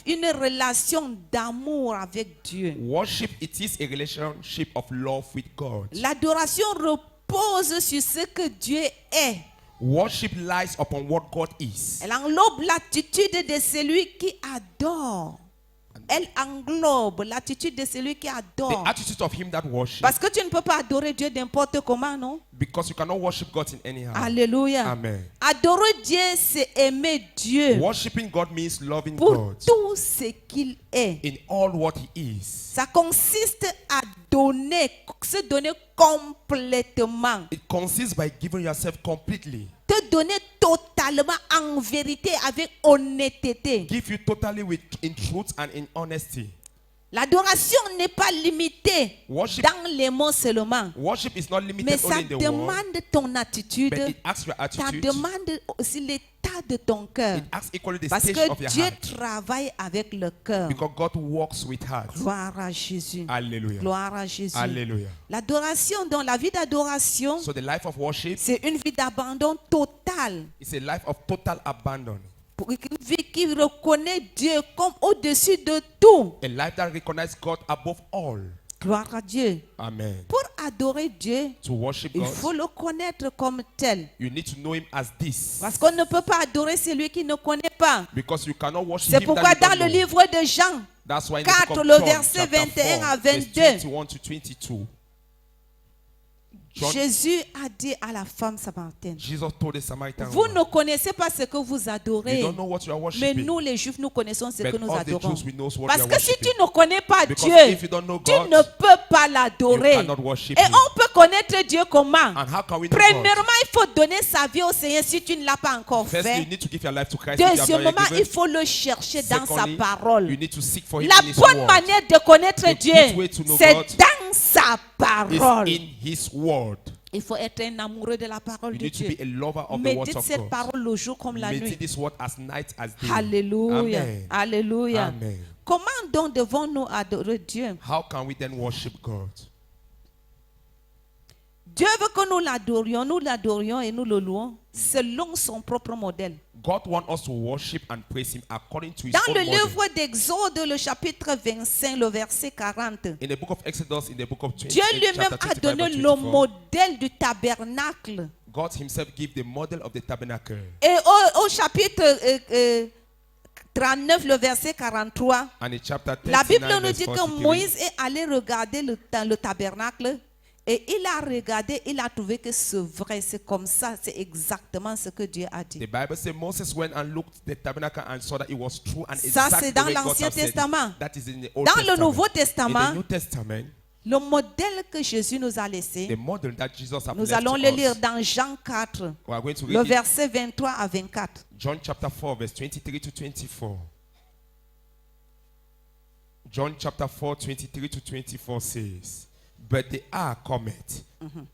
une relation d'amour avec Dieu. Worship, it is a relationship of love with God. L'adoration repose sur ce que Dieu est. Worship lies upon what God is. Elle englobe l'attitude de celui qui adore. Elle englobe l'attitude de celui qui The adore. attitude of him that worships. Parce que tu ne peux pas adorer Dieu n'importe comment, non? Because you cannot worship God in any how. Alléluia. Amen. Adorer Dieu, c'est aimer Dieu Worshiping God means loving pour God tout ce qu'il est. in all what he is. Ça consiste à donner, se donner complètement. It consists by giving yourself completely. Te donner totalement en vérité avec honnêteté. Give you totally in truth and in honesty. L'adoration n'est pas limitée Worship, dans les mots seulement. worship is not limited Mais ça only in the word, demande ton attitude, but it asks your ça attitude. demande aussi l'état de ton cœur. It asks equally the Parce stage of que your Dieu heart. travaille avec le cœur. Because God works with heart. Gloire à Jésus. Hallelujah. Gloire à Jésus. Hallelujah. L'adoration, dans la vie d'adoration, So the life of worship c'est une vie d'abandon total. is a life of total abandon. Pour une vie qui reconnaît Dieu comme au-dessus de tout. A life that recognizes God above all. Gloire à Dieu. Amen. Pour adorer Dieu, To worship il God, faut le connaître comme tel. you need to know him as this. Parce qu'on ne peut pas adorer celui qui ne connaît pas. Because you cannot worship C'est him pourquoi that dans you le don't know. livre de Jean, That's why in 4, the book of le John, verset chapter 21 à 4, verse 22. 21 to 22. Jésus a dit à la femme samaritaine, Jesus told the Samaritan vous woman, ne connaissez pas ce que vous you adorez. don't know what you are Mais worshiping. nous, les Juifs, nous connaissons ce But que nous all the adorons. Jews, we know what Parce we are que si tu worshiping. ne connais pas Because Dieu, if you don't know tu God, ne peux pas you l'adorer. cannot worship Et him. on peut connaître Dieu comment? And how can we know God? Premièrement, il faut donner sa vie au Seigneur si tu ne l'as pas encore Firstly, you fait. need to give your life to Christ. if you have not yet Deuxièmement, given. il faut le chercher dans sa Secondly, parole. you need to seek for him La in his bonne word. manière de connaître The Dieu, good way to know c'est God dans sa It's parole. in his word. Il faut être un amoureux de la parole You de need to Dieu. be a lover of the words Médite of cette God. parole le jour comme la Meditate nuit. this word as night as day. Alléluia. Amen. Alléluia. Amen. Comment donc devons-nous adorer Dieu? How can we then worship God? Dieu veut que nous l'adorions et nous le louons selon son propre modèle. God wants us to worship and praise him according to his Dans own le model. livre d'Exode, le chapitre 25, le verset 40, In the book of Exodus, in the book of 20, Dieu lui-même chapter a 25 donné and le 24, modèle du tabernacle. God himself gave the model of the tabernacle. Et au chapitre 39, le verset 43, And in chapter la 39, Bible nous verse dit que 43, Moïse est allé regarder le tabernacle et il a regardé, il a trouvé que c'est vrai, c'est comme ça, c'est exactement ce que Dieu a dit. the Bible says Moses went and looked at the tabernacle and saw that it was true and Ça, exactly c'est the dans way God l'Ancien had said it. Testament. That is in the Old Dans le Testament. Nouveau In Testament, the New Testament, le modèle que Jésus nous a laissé, the model that Jesus has nous left allons to le us, lire dans Jean 4, we are going to le read it. verset 23 à 24. John chapter 4, verse 23 to 24. John chapter 4, 23 to 24 says, but the hour cometh,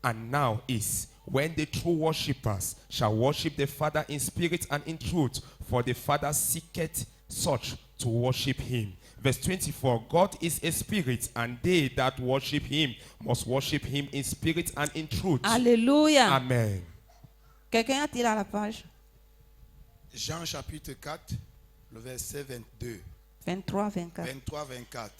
and now is, when the true worshippers shall worship the Father in spirit and in truth, for the Father seeketh such to worship him. Verse 24, God is a spirit, and they that worship him must worship him in spirit and in truth. Alléluia. Amen. Quelqu'un a-t-il à la page? Jean chapitre 4, le verset 22, 23, 24. 23, 24.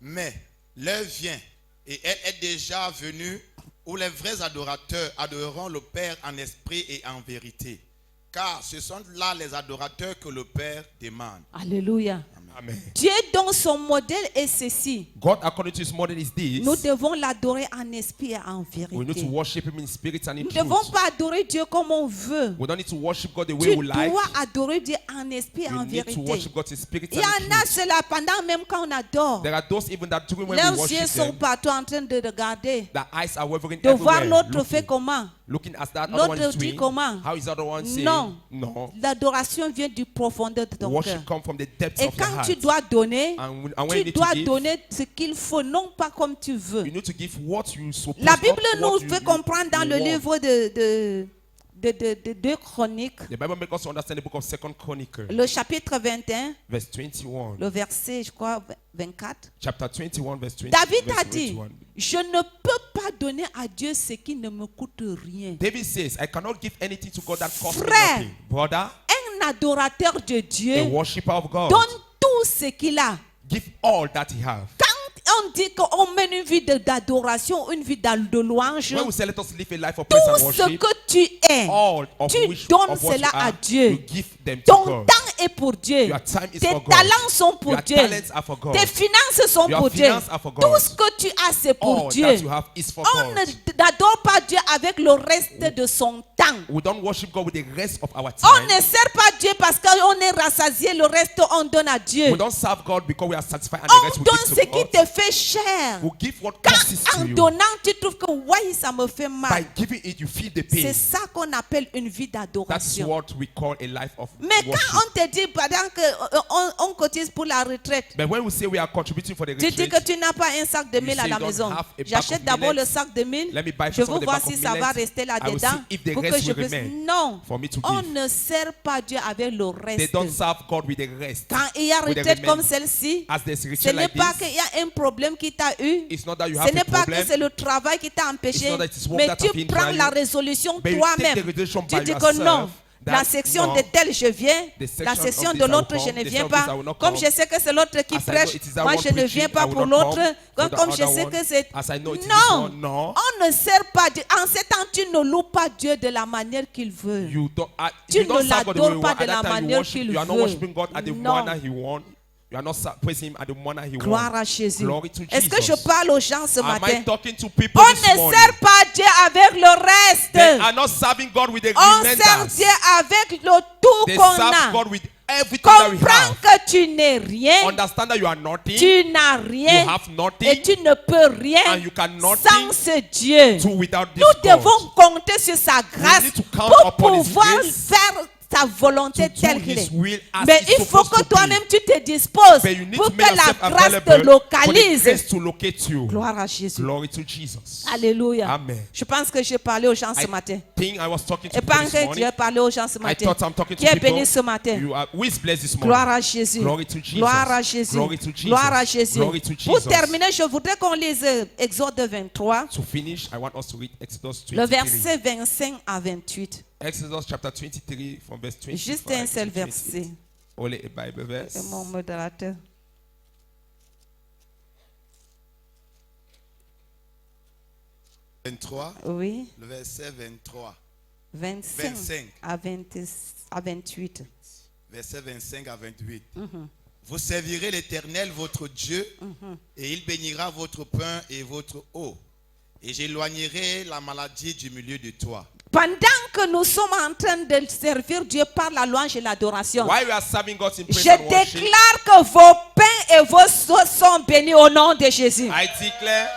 Mais l'heure vient, et elle est déjà venue, où les vrais adorateurs adoreront le Père en esprit et en vérité. Car ce sont là les adorateurs que le Père demande. Alléluia. Amen. Amen. Dieu dans son modèle est ceci. God, according to his model, is this. Nous devons l'adorer en esprit et en We need to vérité. worship him in spirit and in Nous ne devons truth. pas adorer Dieu comme on veut. We don't need to worship God the way Tu we like. dois adorer Dieu en esprit et We en need to vérité. worship God in spirit Il y and in en a truth. cela pendant même quand on adore. There are those even that during when Leurs we yeux worship sont them, partout en train de regarder. their eyes are wavering De voir everywhere, l'autre fait comment. looking as that other L'autre one is dit doing. comment. How is the other one saying? Non. No. L'adoration vient du profondeur de ton cœur. Worship comes from the depths Et of your quand heart. tu dois donner, And when you tu need dois to give, donner ce qu'il faut, non pas comme tu veux. you need to give what you suppose. La not Bible what nous you- fait you- comprendre dans you le want. livre de 2 Chroniques, The Bible makes us understand the book of 2 Chronicles, le chapitre 21, verse 21. le verset, je crois, 24. Chapter 21, verse 20. David verse a dit, 21. je ne peux pas donner à Dieu ce qui ne me coûte rien. David says, I cannot give anything to God that costs me Frère. nothing. Brother, Un adorateur de a Dieu worshipper of God, donne tout ce qu'il a. give all that he has. Quand on dit qu'on mène une vie d'adoration, une vie de louange, When we say let us live a life of praise and tout ce worship, que tu es, all of tu which donnes of what cela you à are, Dieu. you give them to Ton God. temps est pour Dieu. Your time is Tes for God. talents sont pour Your Dieu. talents are for God. Tes finances sont Your pour Dieu. finances are for God. Tout ce que tu as, c'est pour All Dieu. that you have is for On God. n'adore pas Dieu avec le reste de son temps. We don't worship God with the rest of our On time. ne sert pas Dieu parce qu'on est rassasié, le reste on donne à Dieu. We don't serve God because we are satisfied and the rest On we donne give ce to qui God. te fait cher. We give what Quand costs en to you. donnant, tu trouves que ouais, ça me fait By mal. giving it, you feel the C'est pain. ça qu'on appelle une vie That's d'adoration. what we call a life of Mais quand worship. on te dit, pendant qu'on cotise pour la retraite, But when we say we are contributing for the tu dis que retreat, tu n'as pas un sac de You 1000 à say la you don't maison. have a bag J'achète of d'abord millets. le sac de 1000. Let me buy Je some veux of the voir bag si of ça va millets. rester I will là-dedans. see if the Pour que rest je will puisse. remain Non. for me to On give. ne sert pas Dieu avec le They reste. don't serve God with the rest. Quand il y a with the retraite comme remaining. celle-ci, As there's ce retreat n'est like pas this, qu'il y a un problème qui t'a eu. it's not that you Ce have n'est a pas que problem. c'est le travail qui t'a empêché. It's not that it's work Mais that tu have hindered prends you. la résolution But you toi-même. take the resolution Tu by dis que yourself non. La that section no, de tel, je viens. the section La of section this de I will l'autre, come, je ne the viens section of this pas. I will not Comme come. je sais que c'est l'autre qui As I know prêche, it is that moi one je ne preaching, viens I pas will pour not l'autre. come. For the Comme je other sais one, que c'est... as I know it is this Non, one, no. on ne sert pas Dieu. En ce temps, tu ne loues pas Dieu de la manière qu'il veut. You don't, Tu you don't ne serve God the way l'adores you pas want. de At la that time, manière you worship. qu'il You are not veut. worshiping God at the Non. manner He wants. You are not praising Him at the manner He Gloire wants. à Jésus. Glory to Est-ce que je Jesus. parle aux gens ce Am I matin? talking to people On this ne morning? sert pas Dieu avec le reste. They are not serving God with the On sert reminders. Dieu avec le tout They qu'on serve a. God with everything that we Comprends have. que tu n'es rien, Understand that you are nothing. tu n'as You rien have et nothing. tu ne peux rien And you can sans nothing ce Dieu. do without this Nous God. devons compter sur sa grâce need to count pour upon His pouvoir grace faire sa volonté to do telle qu'elle His est. will as Mais it's il faut supposed que to be. toi-même tu te disposes But you need pour to que make la yourself grâce te available for the localise. grace to locate you. Gloire à Jésus. Glory to Jesus. Alléluia. Amen. Je pense que j'ai parlé aux gens ce I matin. think I was talking to Et people pas this que Dieu morning. a parlé aux gens ce I matin. thought I'm talking Qui to est béni ce people. matin? You are, who is blessed this morning? Gloire à Jésus. Glory to Jesus. Gloire à Jésus. Glory to Jesus. Gloire à Jésus. Glory to Pour Jesus. terminer, je voudrais qu'on lise Exode 23, To finish, I want us to read Exodus le 23. verset 25 à 28. Exodus chapter 23 from verse 25 Juste un seul to 28. verset. Only a Bible verse. C'est mon modérateur. 23, Oui, le verset 23. 25 25. à 28. Verset 25 à 28. Vous servirez l'Éternel, votre Dieu, et il bénira votre pain et votre eau. Et j'éloignerai la maladie du milieu de toi. Pendant que nous sommes en train de servir Dieu par la louange et l'adoration, While we are serving God in praise je and worship, déclare que vos pains et vos eaux sont bénis au nom de Jésus. I declare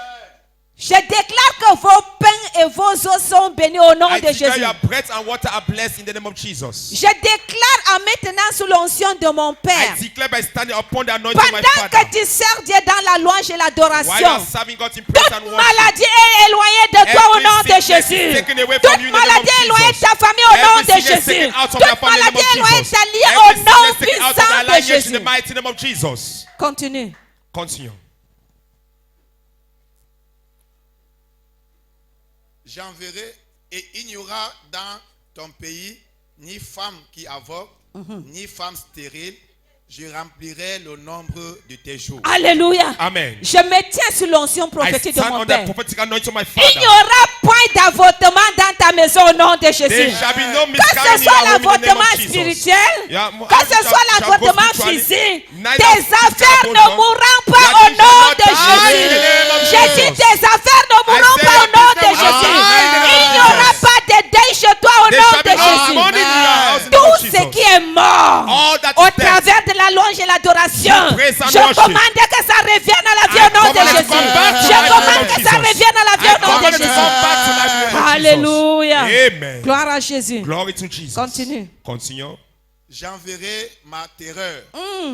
Je déclare que vos pains et vos eaux sont bénis au nom I de declare Jésus. your bread and water are blessed in the name of Jesus. Je déclare en maintenant sous l'onction de mon Père. I declare by standing upon the anointing of my Pendant Father. que tu sers Dieu dans la louange et While you are l'adoration, serving God in praise and toute worship, maladie est éloignée de toi au every nom de sickness is Jésus. taken away from you Toute in the name of maladie est éloignée de Jesus. ta famille au nom Every de sickness Jésus. taken out of Toute your family in the maladie name est of éloignée de Jesus. ta liée Every au nom sickness taken out of puissant thy de lineage in the Jésus. mighty name of Jesus. Continue. Continue. J'enverrai et il n'y aura dans ton pays ni femme qui avorte, ni femme stérile. Je remplirai le nombre de tes jours. Alléluia. Amen. Je me tiens sur l'onction I prophétique de stand mon on Père. the prophetic anointing of my Il n'y Father. aura point point d'avortement dans ta maison au nom de There Jésus. shall be no Que miscarriage ce in soit your home in the name l'avortement of Jesus. spirituel, Yeah, que ce soit shall go l'avortement spiritually. physique, Neither tes physical affaires ne abortion. mourront pas That au you shall nom not de die in the Jésus. name of J'ai Jesus. dit tes affaires ne mourront say pas au your nom de business will Jésus. not die in the name Il of n'y aura Jesus. pas de deuil chez toi au There nom shall de be no Jésus. money in your house in the name Tout of ce Jesus. qui est mort All that au is dead. travers de la louange et l'adoration, Praise and je worship. commande que ça revienne à la vie I au nom de command it to Jésus. come back to Je life in the commande name of que ça Jesus. revienne à la vie I au nom de command it to Jésus. come back to life in the name of Jesus. Alléluia. Amen. Gloire à Jésus. Glory to Jesus. Continue. Continuons. J'enverrai ma terreur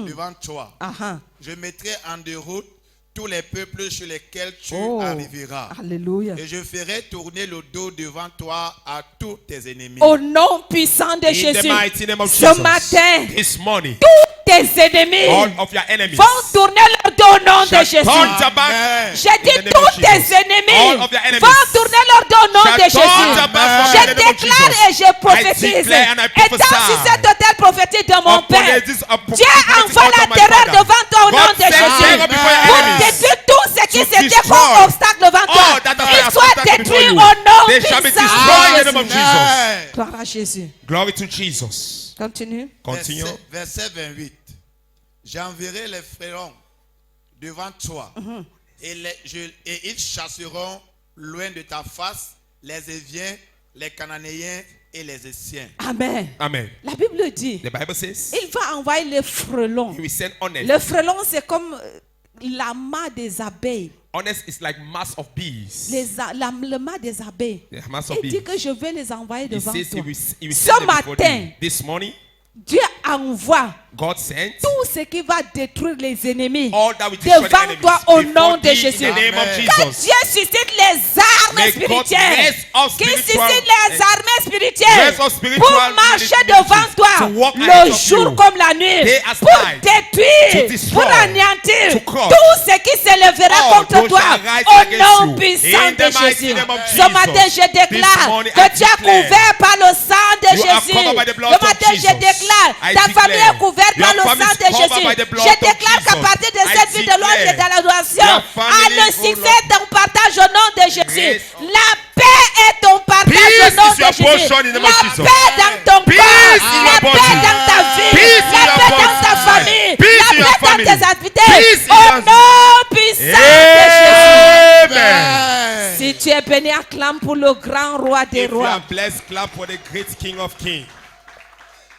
devant toi. Aha. Je mettrai en déroute tous les peuples sur lesquels tu Oh. arriveras. Alléluia. Et je ferai tourner le dos devant toi à tous tes ennemis. Au nom puissant de In the Jésus, mighty name of ce Jesus. matin, This morning, tous tes ennemis all of your enemies vont tourner leur dos au nom de shall Jésus. turn their back. Amen. J'ai In the dit name of tous tes Jesus. ennemis All of your enemies vont tourner leur dos au nom shall de turn Jésus. their back from Je the name of déclare Jesus. et je prophétise. declare and I Étant prophesy. sur cet autel prophétique de mon Upon Père, this Dieu envoie la terreur devant toi au nom de send Jésus. terror before your Pour enemies. détruire tout ce qui To s'était destroy comme obstacle devant toi. all that has been Il soit obstacle before détruit you. au nom They shall be puissant destroyed in de the name of Jésus. Jesus. Amen. Gloire à Jésus. Glory to Jesus. Continue. Continuons. Verset 28. J'enverrai les frérons devant toi et ils chasseront loin de ta face les Éviens, les Cananéens et les Essiens. Amen. Amen. La Bible dit, The Bible says il va envoyer les frelons. he will send honest. Le frelon, c'est comme l'amas des abeilles. Honest is like mass of bees. Le mât des abeilles. The mass of Il dit bees. que je vais les envoyer He devant says toi. he will Ce send them before matin, thee. This morning, Dieu envoie God sent tout ce qui va détruire les ennemis all that will destroy the devant enemies toi au before nom de thee Jésus. in the name of Quand Jesus. Dieu suscite les armes May God spirituelles, raise up qui spiritual- suscite les armes spirituelles raise up spiritual pour marcher military devant to toi walk le ahead of jour you, comme la nuit, day as pour night, détruire, to destroy, pour anéantir to crush tout ce qui s'élèvera all contre those toi shall rise au against nom you. puissant In de the mighty Jésus. name of Ce Jesus. matin, je This déclare morning, que I tu es declare couvert par le sang de you are Jésus. covered by the blood Ce of matin, je Jesus. déclare I ta famille declare est couverte your par le family sang is de covered Jésus. by the blood Je of déclare qu'à Jesus. partir de I cette vie de louange et declare d'adoration, your family, à le oh succès Lord, ton partage au nom de Jésus. Yes. La paix est ton partage Peace au nom is de your Jésus. portion in the name of La Jesus. paix dans ton Peace corps, in la your paix body. dans ta vie, Peace in la your paix dans ta body. famille, Peace la in your paix dans family. tes activités. Peace in Au your- nom puissant de Jésus. Amen. Si tu es béni, acclame pour le grand roi des If you rois. are blessed, clap for the great King of Kings.